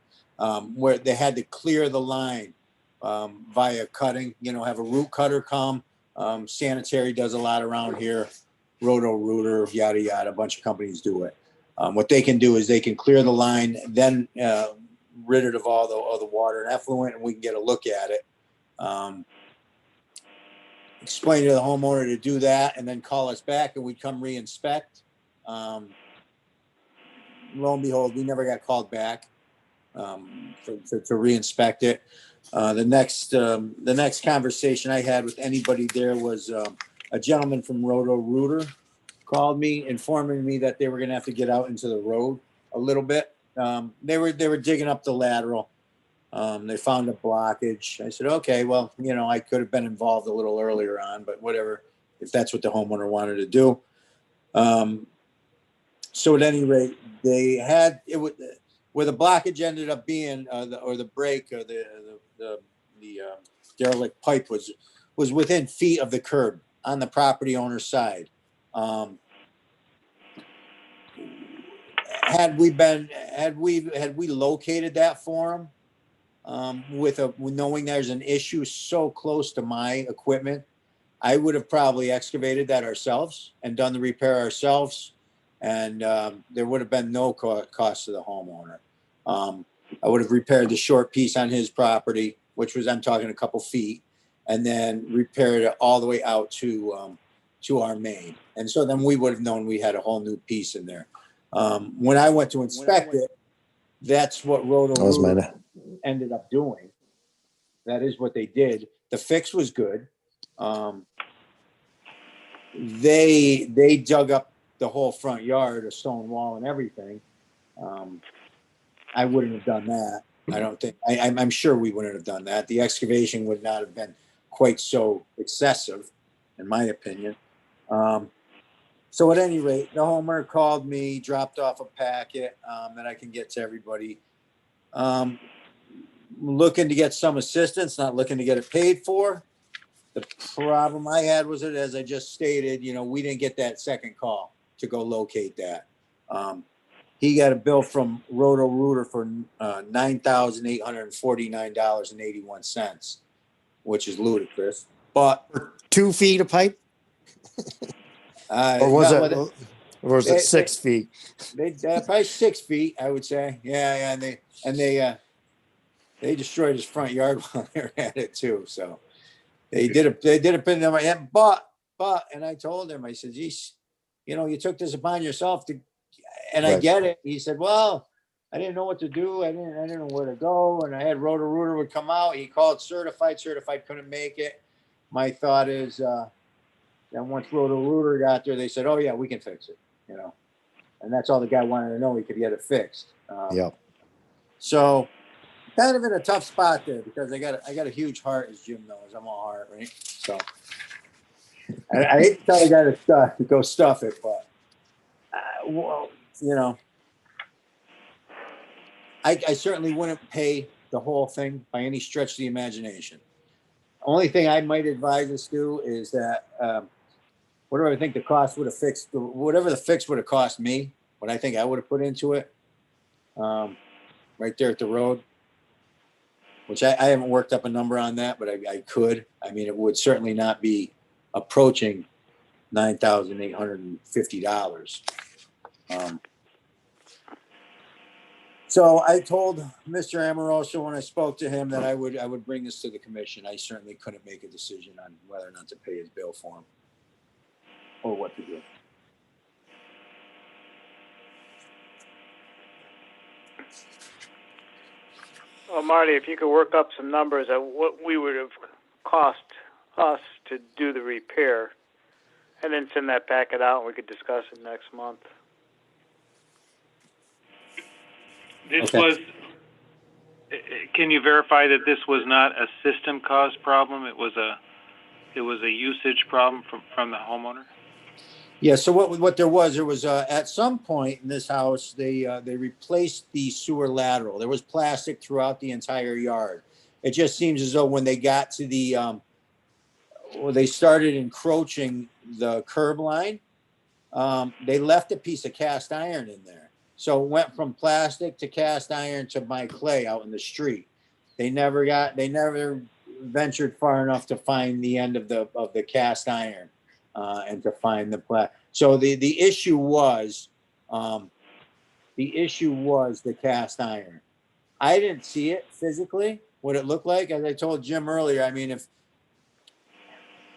where they had to clear the line via cutting, have a root cutter come. Sanitary does a lot around here. Roto-Rooter, yada, yada, a bunch of companies do it. What they can do is they can clear the line, then rid it of all the water and effluent, and we can get a look at it. Explain to the homeowner to do that and then call us back and we'd come re-inspect. Lo and behold, we never got called back to re-inspect it. The next conversation I had with anybody there was a gentleman from Roto-Rooter called me, informing me that they were going to have to get out into the road a little bit. They were digging up the lateral. They found a blockage. I said, okay, well, I could have been involved a little earlier on, but whatever, if that's what the homeowner wanted to do. So at any rate, they had it where the blockage ended up being, the break or the derelict pipe was within feet of the curb on the property owner's side. Had we located that for them, with knowing there's an issue so close to my equipment, I would have probably excavated that ourselves and done the repair ourselves, and there would have been no cost to the homeowner. I would have repaired the short piece on his property, which was, I'm talking a couple feet, and then repaired it all the way out to our main. And so then we would have known we had a whole new piece in there. When I went to inspect it, that's what Roto-Rooter ended up doing. That is what they did. The fix was good. They dug up the whole front yard, a stone wall and everything. I wouldn't have done that. I don't think. I'm sure we wouldn't have done that. The excavation would not have been quite so excessive, in my opinion. So at any rate, the homeowner called me, dropped off a packet that I can get to everybody. Looking to get some assistance, not looking to get it paid for. The problem I had was that, as I just stated, we didn't get that second call to go locate that. He got a bill from Roto-Rooter for $9,849.81, which is ludicrous. But For 2 feet of pipe, or was it 6 feet? They probably 6 feet, I would say. Yeah, and they destroyed his front yard while they were at it too. So they did a pin in my head. But and I told him, I said, geez, you took this upon yourself to, and I Right. get it. He said, well, I didn't know what to do. I didn't know where to go. And I had Roto-Rooter would come out. He called certified couldn't make it. My thought is, then once Roto-Rooter got there, they said, oh yeah, we can fix it, you know? And that's all the guy wanted to know. He could get it fixed. Yep. So kind of in a tough spot there because I got a huge heart, as Jim knows. I'm all heart, right? So I hate to tell the guy to go stuff it, but well, you know, I certainly wouldn't pay the whole thing by any stretch of the imagination. Only thing I might advise us to is that whatever I think the cost would have fixed, whatever the fix would have cost me, what I think I would have put into it, right there at the road, which I haven't worked up a number on that, but I could. I mean, it would certainly not be approaching $9,850. So I told Mr. Amoroso when I spoke to him that I would bring this to the commission. I certainly couldn't make a decision on whether or not to pay his bill for him or what to do. Well, Marty, if you could work up some numbers at what we would have cost us to do the repair, and then send that packet out, and we could discuss it next month. This Okay. was, can you verify that this was not a system caused problem? It was a usage problem from the homeowner? Yeah. So what there was at some point in this house they replaced the sewer lateral. There was plastic throughout the entire yard. It just seems as though when they got to the they started encroaching the curb line, they left a piece of cast iron in there. So it went from plastic to cast iron to my clay out in the street. They never ventured far enough to find the end of the cast iron and to find the plastic. So the issue was the cast iron. I didn't see it physically, what it looked like. As I told Jim earlier, I mean,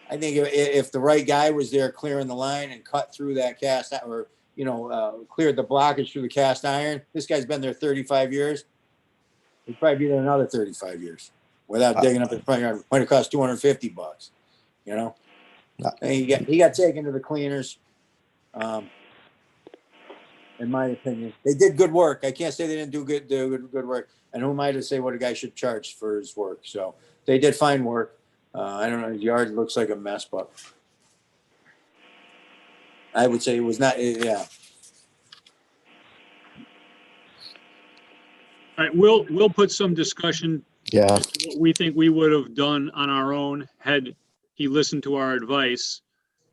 I think if the right guy was there clearing the line and cut through that cast or, cleared the blockage through the cast iron, this guy's been there 35 years. He'd probably be there another 35 years without digging up his front yard. Might have cost $250, you know? And he got taken to the cleaners. In my opinion, they did good work. I can't say they didn't do good work. And who am I to say what a guy should charge for his work? So they did fine work. I don't know. His yard looks like a mess, but I would say it was not. Yeah. All right, we'll put some discussion. Yeah. What we think we would have done on our own had he listened to our advice,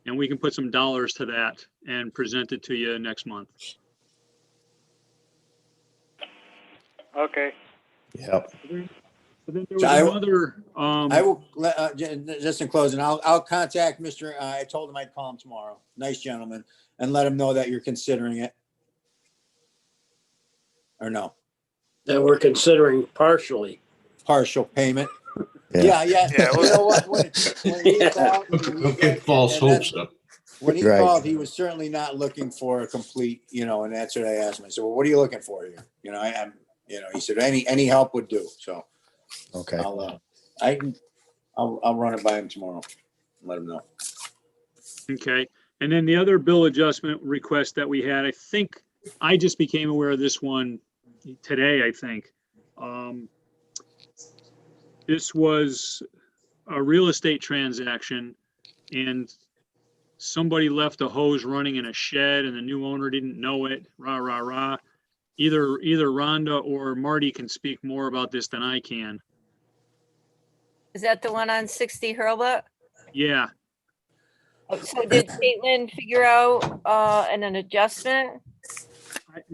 and we can put some dollars to that and present it to you next month. Okay. Yep. So then there So was another. I will just in closing. I'll contact Mr. I told him I'd call him tomorrow. Nice gentleman, and let him know that you're considering it. Or no, That we're considering partially. partial payment. Yeah. Yeah. You know what? When he called, Don't get false hopes up. when he Right. called, he was certainly not looking for a complete, and that's what I asked him. I said, well, what are you looking for here? I'm, he said, any help would do. So Okay. I'll run it by him tomorrow. Let him know. Okay, and then the other bill adjustment request that we had, I think I just became aware of this one today, I think. This was a real estate transaction and somebody left a hose running in a shed and the new owner didn't know it, rah, rah, rah. Either Rhonda or Marty can speak more about this than I can. Is that the one on 60 Hurlbut? Yeah, So did Caitlin figure out an adjustment?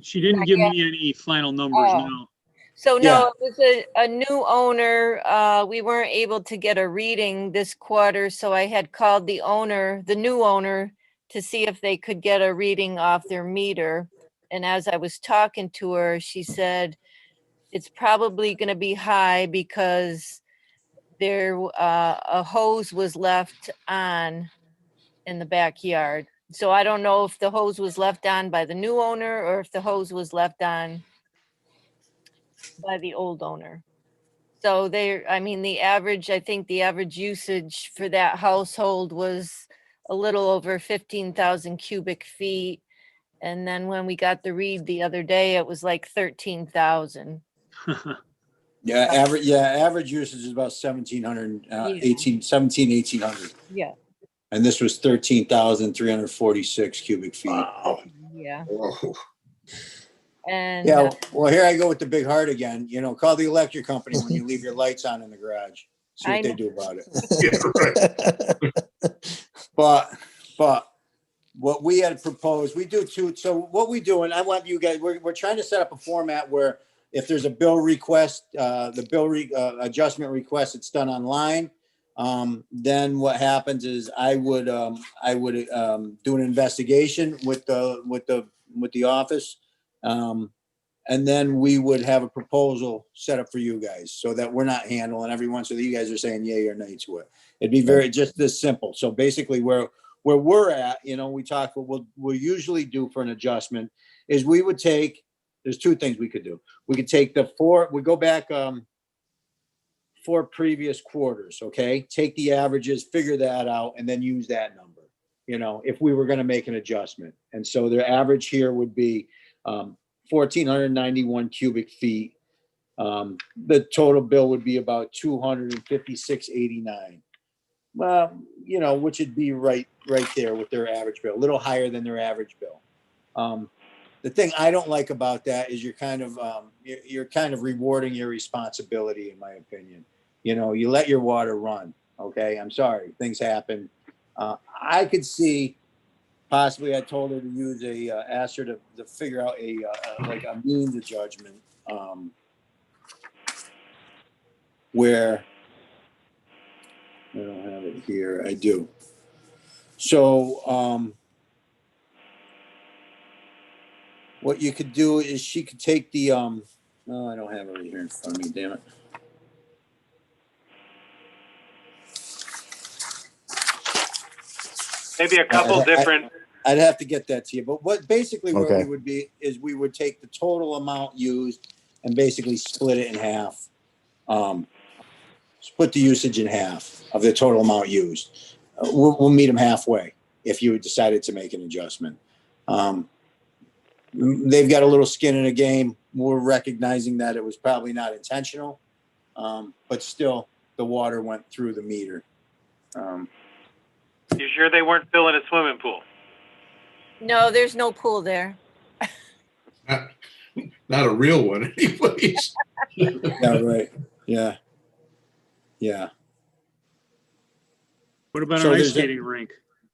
she didn't Not give yet. me any final numbers, Oh. no. So Yeah. no, it was a new owner. We weren't able to get a reading this quarter, so I had called the new owner, to see if they could get a reading off their meter. And as I was talking to her, she said it's probably going to be high because there a hose was left on in the backyard. So I don't know if the hose was left on by the new owner or if the hose was left on by the old owner. So I mean, I think the average usage for that household was a little over 15,000 cubic feet. And then when we got the read the other day, it was like 13,000. Average usage is about 1,700, Yeah. 1,800. Yeah, And this was 13,346 cubic feet. Wow. yeah. Whoa. And Yeah, well, here I go with the big heart again. You know, call the electric company when you leave your lights on in the garage. See I what they know. do about it. Yeah, right. But what we had proposed, we do too. So what we do, and I want you guys, we're trying to set up a format where if there's a bill request, the bill adjustment request, it's done online. Then what happens is I would do an investigation with the office. And then we would have a proposal set up for you guys so that we're not handling everyone. So that you guys are saying yay or nay to it. It'd be very just this simple. So basically where we're at, you know, we talk, what we'll usually do for an adjustment is we would take, there's two things we could do. We could take we go back 4 previous quarters, okay? Take the averages, figure that out, and then use that number, you know, if we were gonna make an adjustment. And so their average here would be 1,491 cubic feet. The total bill would be about 256.89. Well, you know, which would be right there with their average bill, a little higher than their average bill. The thing I don't like about that is you're kind of rewarding your responsibility, in my opinion. You know, you let your water run. Okay, I'm sorry, things happen. I could see possibly I told her to ask her to figure out like a means of judgment, where I don't have it here. I do. So what you could do is she could take the no, I don't have it right here in front of me, damn it. Maybe a couple different. I'd have to get that to you, but what basically where Okay. we would be is we would take the total amount used and basically split it in half. Split the usage in half of the total amount used. We'll meet them halfway if you decided to make an adjustment. They've got a little skin in the game. We're recognizing that it was probably not intentional, but still the water went through the meter. You sure they weren't filling a swimming pool? No, there's no pool there. Not a real one anyways. Yeah, right. Yeah. Yeah. What about So an ice there's skating rink?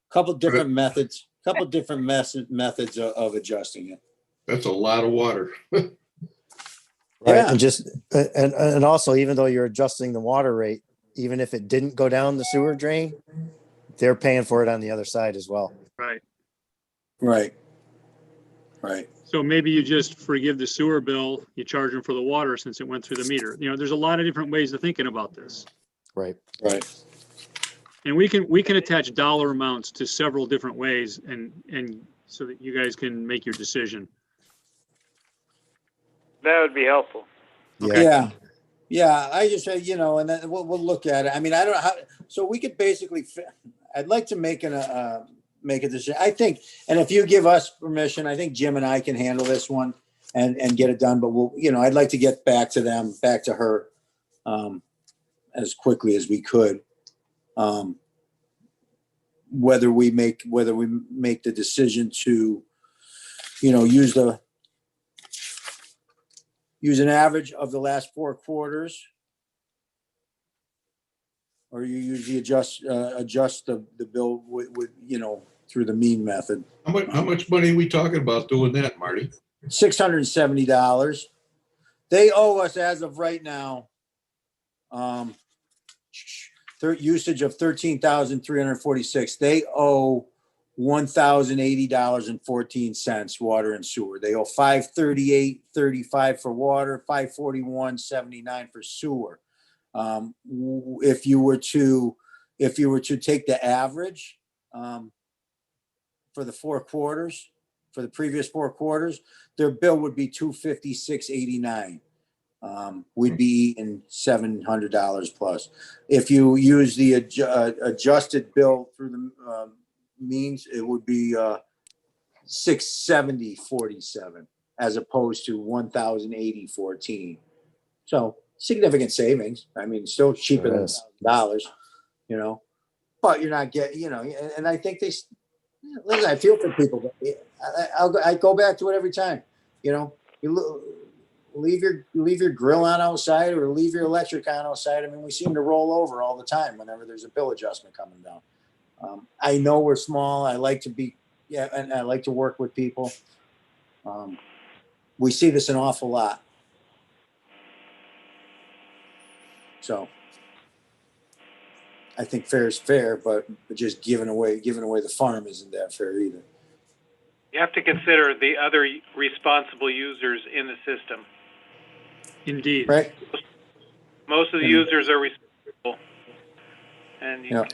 Couple different methods of adjusting it. That's a lot of water. Right, Yeah. and just, and also, even though you're adjusting the water rate, even if it didn't go down the sewer drain, they're paying for it on the other side as well. Right. Right. Right. So maybe you just forgive the sewer bill, you charge them for the water since it went through the meter. You know, there's a lot of different ways of thinking about this. Right. Right. And we can attach dollar amounts to several different ways and so that you guys can make your decision. That would be helpful. Yeah. Yeah. Yeah. I just say, you know, and then we'll look at it. I mean, I don't know how, so we could basically, I'd like to make a decision. I think, and if you give us permission, I think Jim and I can handle this one and get it done, but we'll, you know, I'd like to get back to her as quickly as we could. Whether we make the decision to, you know, use an average of the last 4 quarters, or you usually adjust the bill with you know, through the mean method. How much money are we talking about doing that, Marty? $670. They owe us as of right now, usage of 13,346. They owe $1,080.14 water and sewer. They owe $538.35 for water, $541.79 for sewer. If you were to take the average for the 4 quarters, for the previous 4 quarters, their bill would be $256.89. we'd be eating $700 plus. If you use the adjusted bill through the means, it would be $670.47 as opposed to $1,080.14. So significant savings. I mean, still cheaper than Yes. $1,000, you know, but you're not getting, you know, and I think listen, I feel for people. But I go back to it every time, you know, leave your grill on outside or leave your electric on outside. I mean, we seem to roll over all the time whenever there's a bill adjustment coming down. I know we're small. I like to be, and I like to work with people. We see this an awful lot. So I think fair is fair, but just giving away the farm isn't that fair either. You have to consider the other responsible users in the system. Indeed. Right? Most of the users are responsible. And Yeah.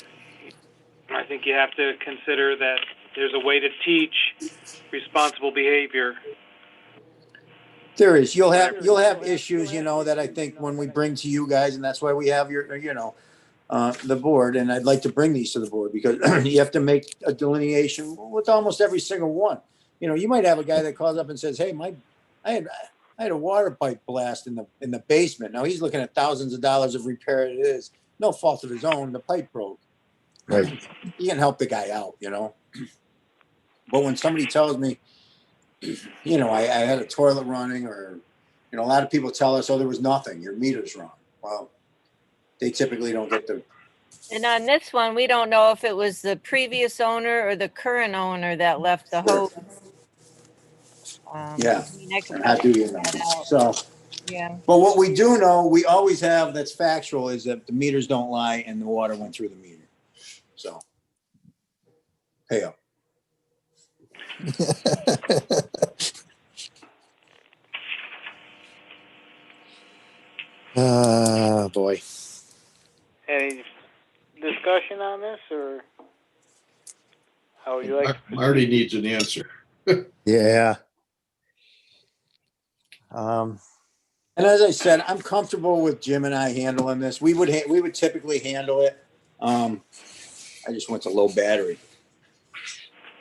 I think you have to consider that there's a way to teach responsible behavior. There is. You'll have issues, you know, that I think when we bring to you guys, and that's why we have your, you know, the board, and I'd like to bring these to the board because you have to make a delineation with almost every single one. You know, you might have a guy that calls up and says, "Hey, I had a water pipe blast in the basement." Now he's looking at thousands of dollars of repair. It is no fault of his own. The pipe broke. Right. You can help the guy out, you know. But when somebody tells me, you know, I had a toilet running, or, you know, a lot of people tell us, "Oh, there was nothing. Your meter's wrong." Well, they typically don't get the. And on this one, we don't know if it was the previous owner or the current owner that left the hose. Yeah. I mean, I could How do probably you find know? that out. So, Yeah. but what we do know, we always have that's factual, is that the meters don't lie and the water went through the meter. So, pay up. Boy. Any discussion on this, or how would you like? Marty needs an answer. Yeah. And as I said, I'm comfortable with Jim and I handling this. We would typically handle it. I just went to low battery.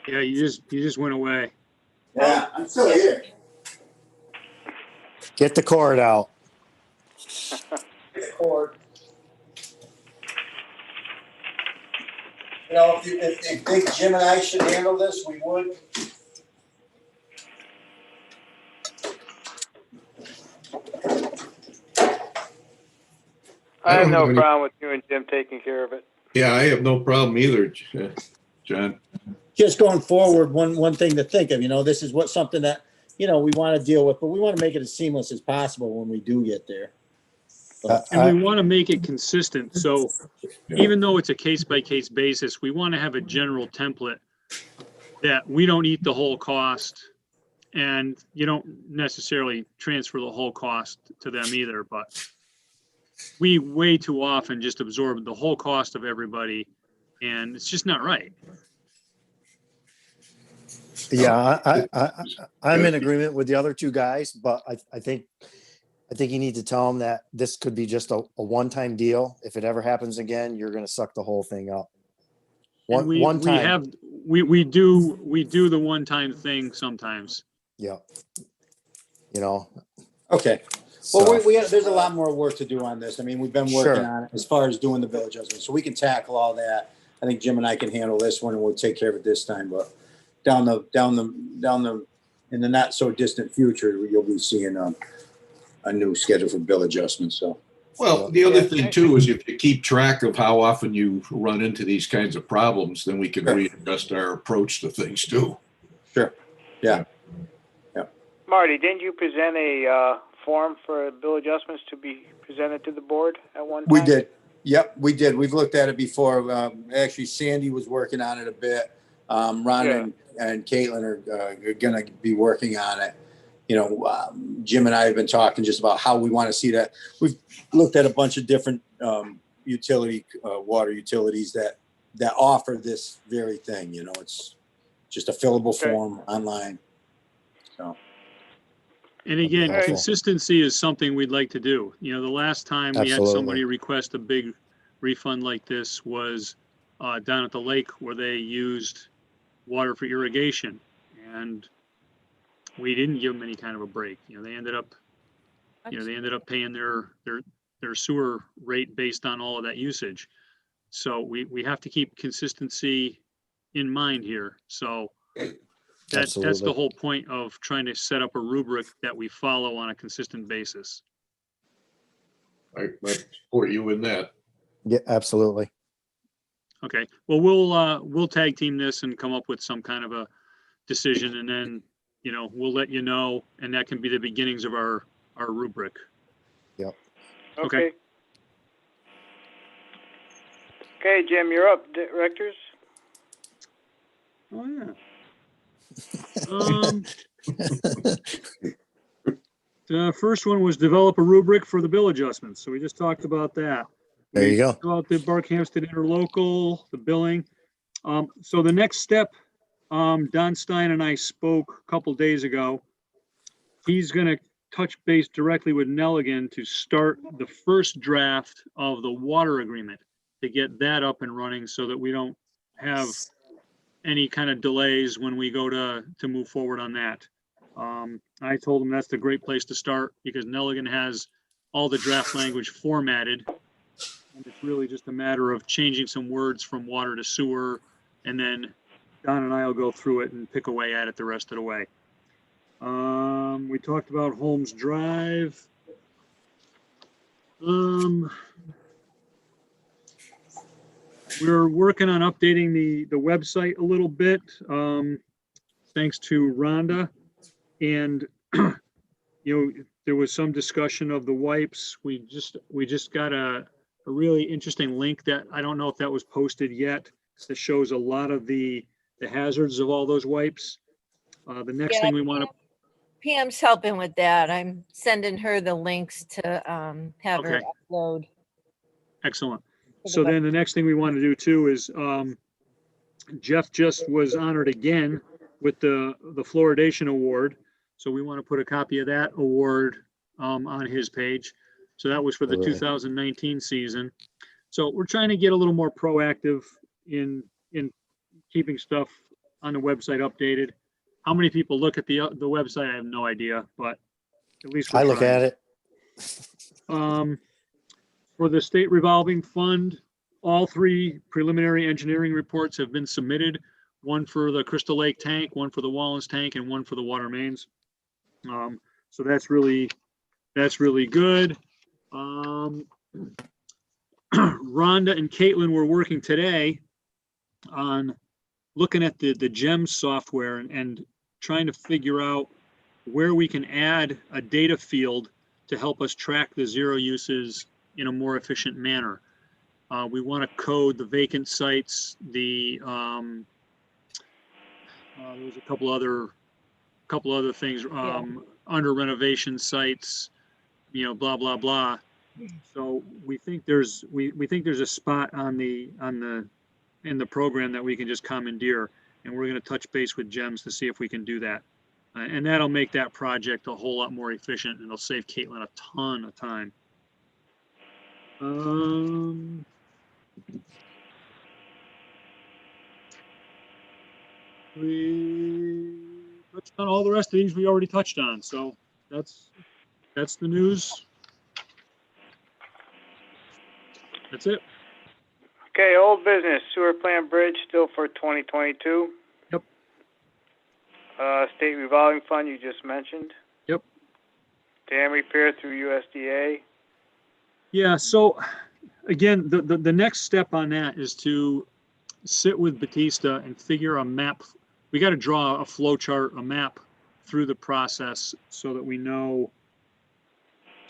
Yeah, you just went away. Yeah, I'm still here. Get the cord out. Cord. You know, if they think Jim and I should handle this, we would. I have don't no have any- problem with you and Jim taking care of it. Yeah, I have no problem either, John. Just going forward, one thing to think of, you know, this is something that, you know, we want to deal with, but we want to make it as seamless as possible when we do get there. And we want to make it consistent. So even though it's a case by case basis, we want to have a general template that we don't eat the whole cost, and you don't necessarily transfer the whole cost to them either, but we way too often just absorb the whole cost of everybody, and it's just not right. Yeah, I'm in agreement with the other two guys, but I think you need to tell them that this could be just a one-time deal. If it ever happens again, you're going to suck the whole thing up. And we time. we do the one-time thing sometimes. Yeah. You know. Okay. So, Well, there's a lot more work to do on this. I mean, we've been working Sure. on it as far as doing the bill adjustment, so we can tackle all that. I think Jim and I can handle this one, and we'll take care of it this time. But down the in the not so distant future, you'll be seeing a new schedule for bill adjustments. So. Well, the other thing too is if you keep track of how often you run into these kinds of problems, then we can Sure. readjust our approach to things too. Sure. Yeah. Marty, didn't you present a form for bill adjustments to be presented to the board at one time? We did. Yep, we did. We've looked at it before. Actually, Sandy was working on it a bit. Ron and Caitlin are going to be working on it. You know, Jim and I have been talking just about how we want to see that. We've looked at a bunch of different water utilities that offer this very thing. You know, it's just a fillable form online. So, And again, Helpful. consistency is something we'd like to do. You know, the last time we had Absolutely. somebody request a big refund like this was down at the lake where they used water for irrigation. And we didn't give them any kind of a break. You know, they ended up paying their sewer rate based on all of that usage. So we have to keep consistency in mind here. So that's the Absolutely. whole point of trying to set up a rubric that we follow on a consistent basis. I support you in that. Yeah, absolutely. Okay, well, we'll tag team this and come up with some kind of a decision, and then, you know, we'll let you know, and that can be the beginnings of our rubric. Okay. Okay. Okay, Jim, you're up. Directors? Oh, yeah. The first one was develop a rubric for the bill adjustments. So we just talked about that. There you We go. talked about the Barkhamsted interlocal, the billing. So the next step, Don Stein and I spoke a couple days ago. He's going to touch base directly with Nelligan to start the first draft of the water agreement, to get that up and running so that we don't have any kind of delays when we go to move forward on that. I told him that's the great place to start because Nelligan has all the draft language formatted. And it's really just a matter of changing some words from water to sewer. And then Don and I will go through it and pick away at it the rest of the way. We talked about Holmes Drive. We're working on updating the website a little bit, thanks to Rhonda. And, you know, there was some discussion of the wipes. We just got a really interesting link that I don't know if that was posted yet, that shows a lot of the hazards of all those wipes. The next Yeah, thing we want to, Pam's helping with that. I'm sending her the links to have her Okay. upload. excellent. So then the next thing we want to do too is, Jeff just was honored again with the fluoridation award. So we want to put a copy of that award on his page. So that was for the All right. 2019 season. So we're trying to get a little more proactive in keeping stuff on the website updated. How many people look at the website? I have no idea, but at least we're I look trying. at it. For the state revolving fund, all three preliminary engineering reports have been submitted. One for the Crystal Lake tank, one for the Wallens tank, and one for the water mains. So that's really good. Rhonda and Caitlin were working today on looking at the GEMS software and trying to figure out where we can add a data field to help us track the zero uses in a more efficient manner. We want to code the vacant sites, there was a couple other things, under renovation sites, you know, blah, blah, blah. So we think there's a spot in the program that we can just commandeer, and we're going to touch base with GEMS to see if we can do that. And that'll make that project a whole lot more efficient, and it'll save Caitlin a ton of time. We touched on all the rest of these we already touched on, so that's the news. That's it. Okay, old business, sewer plant bridge still for 2022. Yep. State revolving fund you just mentioned. Yep. Dam repair through USDA. Yeah, so again, the next step on that is to sit with Batista and figure a map. We got to draw a flow chart, a map through the process so that we know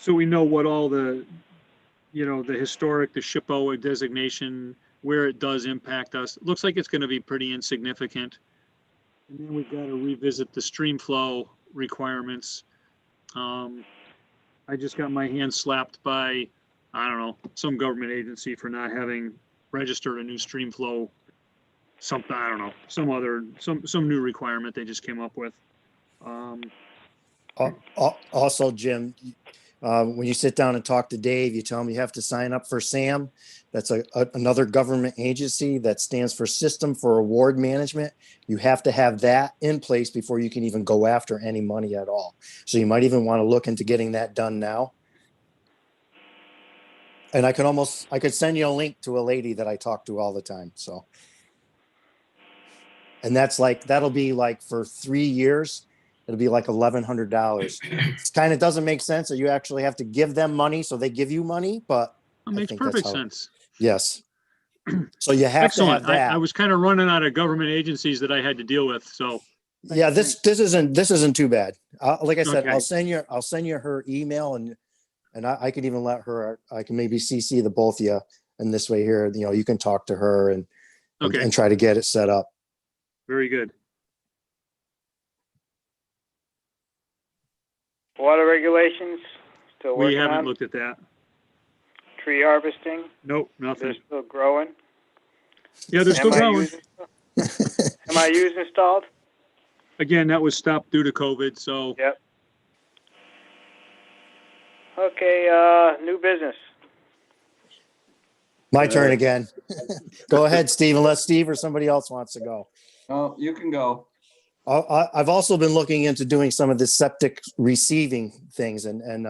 what all the, you know, the historic, the SHPO designation, where it does impact us. It looks like it's going to be pretty insignificant. And then we've got to revisit the stream flow requirements. I just got my hand slapped by, I don't know, some government agency for not having registered a new stream flow, something, I don't know, some new requirement they just came up with. Also, Jim, when you sit down and talk to Dave, you tell him you have to sign up for SAM. That's another government agency that stands for System for Award Management. You have to have that in place before you can even go after any money at all. So you might even want to look into getting that done now. And I could send you a link to a lady that I talk to all the time. So, and that'll be like for 3 years. It'll be like $1,100. It kind of doesn't make sense that you actually have to give them money, so they give you money, but That I makes think that's perfect how- sense. yes. So you have to have Excellent. that. I was kind of running out of government agencies that I had to deal with, so. Yeah, this isn't too bad. Like I said, Okay. I'll send you her email and I could even let her. I can maybe CC the both of you, and this way here, you can talk to her and Okay, try to get it set up. very good. Water regulations, still We working haven't on. looked at that. Tree harvesting, Nope, they're nothing. still growing. Yeah, they're still growing. MIUs installed? Again, that was stopped due to COVID, so Yep. Okay, new business. My turn again. Go ahead, Steve, unless Steve or somebody else wants to go. Oh, you can go. I've also been looking into doing some of the septic receiving things and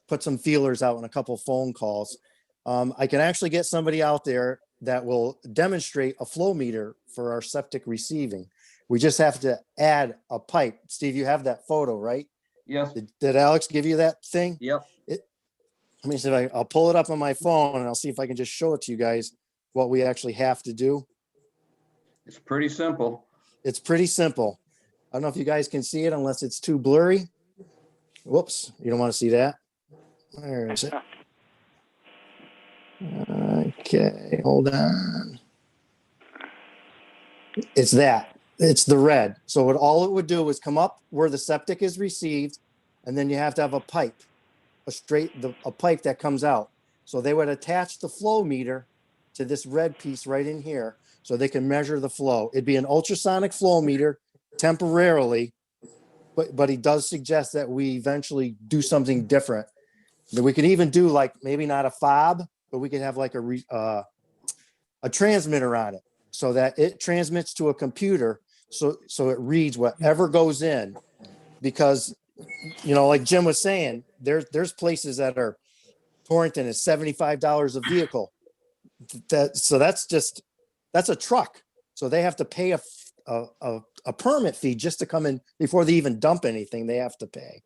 put some feelers out in a couple phone calls. I can actually get somebody out there that will demonstrate a flow meter for our septic receiving. We just have to add a pipe. Steve, you have that photo, right? Yes, Did Alex give you that thing? yep. Let me see if I'll pull it up on my phone and I'll see if I can just show it to you guys what we actually have to do. It's pretty simple. It's pretty simple. I don't know if you guys can see it unless it's too blurry. Whoops, you don't want to see that. Where is it? Okay, hold on. It's that. It's the red. So all it would do is come up where the septic is received, and then you have to have a pipe, a pipe that comes out. So they would attach the flow meter to this red piece right in here, so they can measure the flow. It'd be an ultrasonic flow meter temporarily, but he does suggest that we eventually do something different. That we could even do like maybe not a fob, but we could have like a transmitter on it so that it transmits to a computer. So it reads whatever goes in, because like Jim was saying, there's places that are Torrington is $75 a vehicle. That's a truck. So they have to pay a permit fee just to come in before they even dump anything. They have to pay,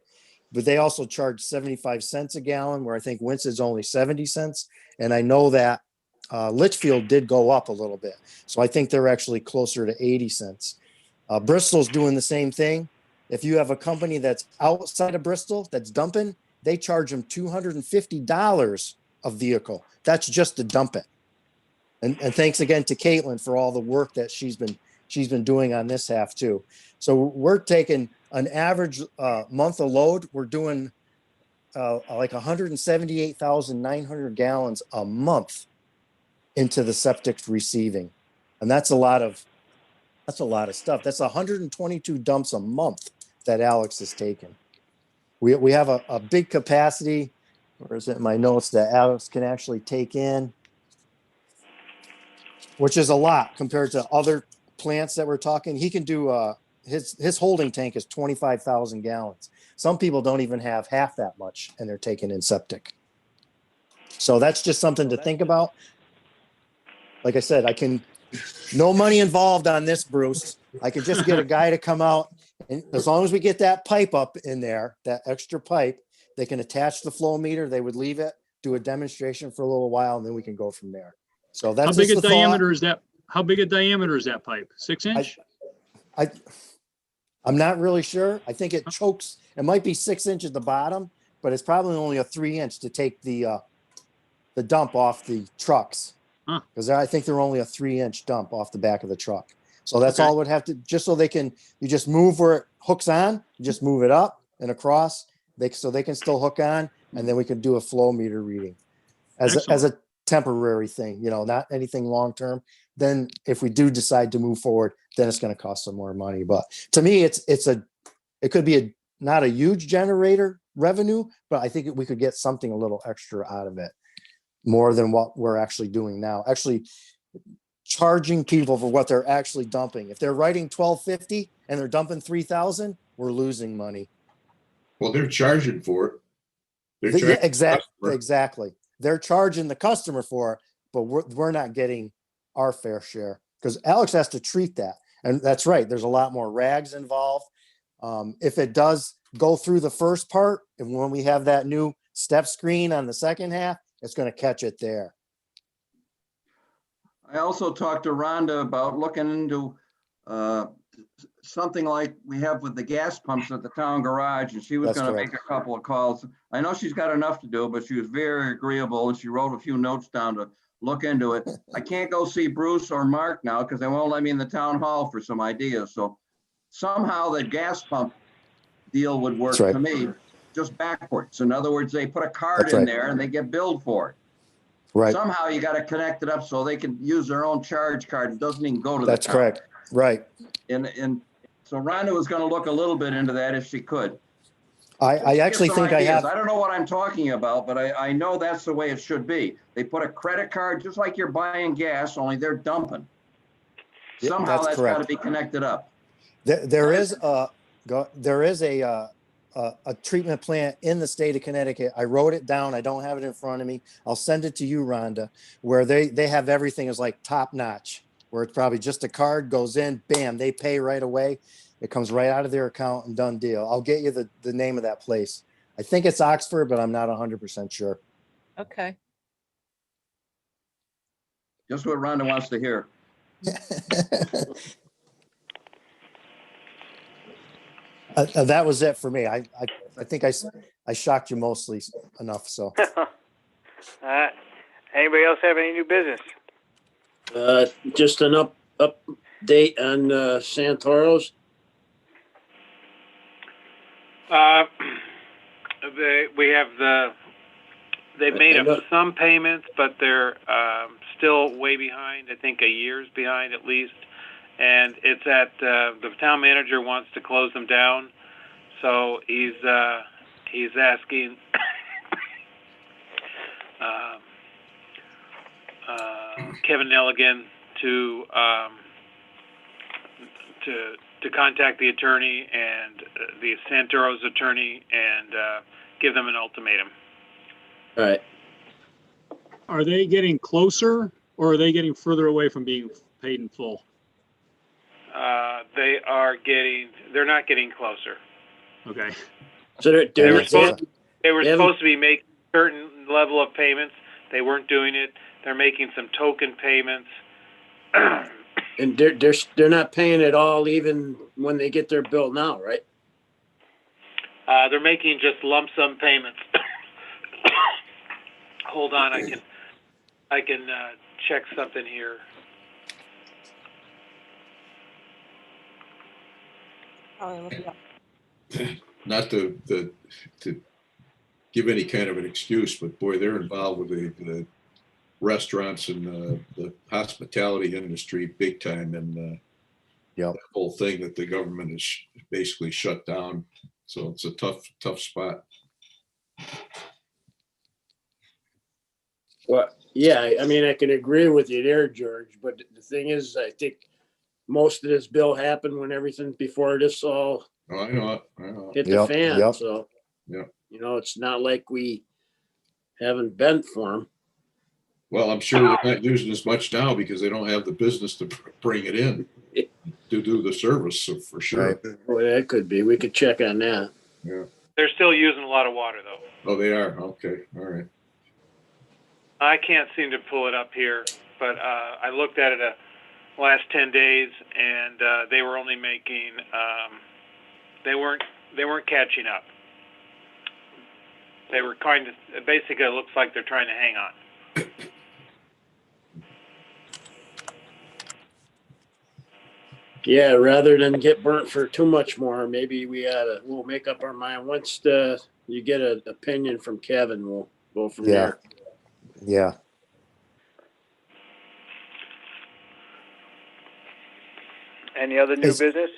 but they also charge 75 cents a gallon, where I think Winston's only 70 cents. And I know that Litchfield did go up a little bit. So I think they're actually closer to 80 cents. Bristol's doing the same thing. If you have a company that's outside of Bristol that's dumping, they charge them $250 a vehicle. That's just to dump it. And thanks again to Caitlin for all the work that she's been doing on this half too. So we're taking an average month of load. We're doing like 178,900 gallons a month into the septic receiving. And that's a lot of stuff. That's 122 dumps a month that Alex has taken. We have a big capacity. Where is it in my notes that Alex can actually take in? Which is a lot compared to other plants that we're talking. He can do his holding tank is 25,000 gallons. Some people don't even have half that much and they're taking in septic. So that's just something to think about. Like I said, no money involved on this, Bruce. I could just get a guy to come out, and as long as we get that pipe up in there, that extra pipe, they can attach the flow meter. They would leave it, do a demonstration for a little while, and then we can go from there. So that's how big a just the thought. diameter is that? How big a diameter is that pipe? 6 inch? I'm not really sure. I think it chokes. It might be 6 inches at the bottom, but it's probably only a 3 inch to take the dump off the trucks. Because I think they're only a 3 inch dump off the back of the truck. So that's all it would have to, just so they can, you just move where it hooks on, you just move it up and across, so they can still hook on, and then we can do a flow meter reading as a temporary thing, not anything long-term. Then if we do decide to move forward, then it's going to cost some more money. But to me, it could be not a huge generator revenue, but I think we could get something a little extra out of it. More than what we're actually doing now. Actually charging people for what they're actually dumping. If they're writing 1250 and they're dumping 3,000, we're losing money. Well, they're charging for it. They're Yeah, charging the customer. exactly. They're charging the customer for it, but we're not getting our fair share because Alex has to treat that. And that's right. There's a lot more rags involved. If it does go through the first part, and when we have that new step screen on the second half, it's going to catch it there. I also talked to Rhonda about looking into something like we have with the gas pumps at the town garage, and she was That's gonna correct. make a couple of calls. I know she's got enough to do, but she was very agreeable, and she wrote a few notes down to look into it. I can't go see Bruce or Mark now because they won't let me in the town hall for some ideas, so somehow the gas pump deal would work That's right. to me, just backwards. In other words, they put a card That's in right. there and they get billed for it. Right. Somehow you gotta connect it up so they can use their own charge card. It doesn't even go to the That's town. correct. Right. And so Rhonda was gonna look a little bit into that if she could. I Just actually give some think I ideas. have. I don't know what I'm talking about, but I know that's the way it should be. They put a credit card, just like you're buying gas, only they're dumping. Yeah, Somehow that's correct. gotta be connected up. There is a treatment plant in the state of Connecticut. I wrote it down. I don't have it in front of me. I'll send it to you, Rhonda, where they have everything is like top notch, where it's probably just a card goes in, bam, they pay right away. It comes right out of their account and done deal. I'll get you the name of that place. I think it's Oxford, but I'm not 100% sure. Okay. Just what Rhonda wants to hear. That was it for me. I think I shocked you mostly enough. So Anybody else have any new business? Just an update on Santoros. They've made I know- up some payments, but they're still way behind. I think a year's behind at least. And it's at the town manager wants to close them down, so he's asking Kevin Nelligan to contact the attorney and the Santoros attorney and give them an ultimatum. All right. Are they getting closer or are they getting further away from being paid in full? They're not getting closer. Okay. So They were they're supposed They haven't- to be making a certain level of payments. They weren't doing it. They're making some token payments. and they're not paying it all even when they get their bill now, right? They're making just lump sum payments. Hold on, I can check something here. Not to give any kind of an excuse, but boy, they're involved with the restaurants and the hospitality industry big time, and Yep. the whole thing that the government is basically shut down. So it's a tough spot. Well, yeah, I mean, I can agree with you there, George, but the thing is, I think most of this bill happened when everything before this all Oh, I know it. hit the Yep, fan, yep. so. Yep. You know, it's not like we haven't bent for them. Well, I'm sure they're not using as much now because they don't have the business to bring it in to do the service, so for sure. Right. Well, that could be, we could check on that. Yeah. They're still using a lot of water though. Oh, they are. Okay. All right. I can't seem to pull it up here, but I looked at it last 10 days, and they were only making. They weren't catching up. They were kind of basically. It looks like they're trying to hang on. Yeah, rather than get burnt for too much more, maybe we'll make up our mind. Once you get an opinion from Kevin, we'll go from Yeah. there. Yeah. Any other new Is- business?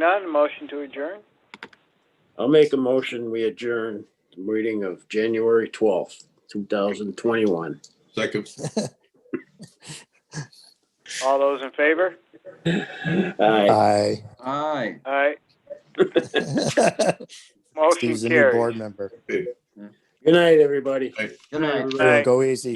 none, motion to adjourn. I'll make a motion, we adjourn the meeting of January 12th, 2021. Second. All those in favor? Aye. Aye. Aye. All right, motion Steve's a new carries. board member. Good night, everybody. Good night. Everyone go easy.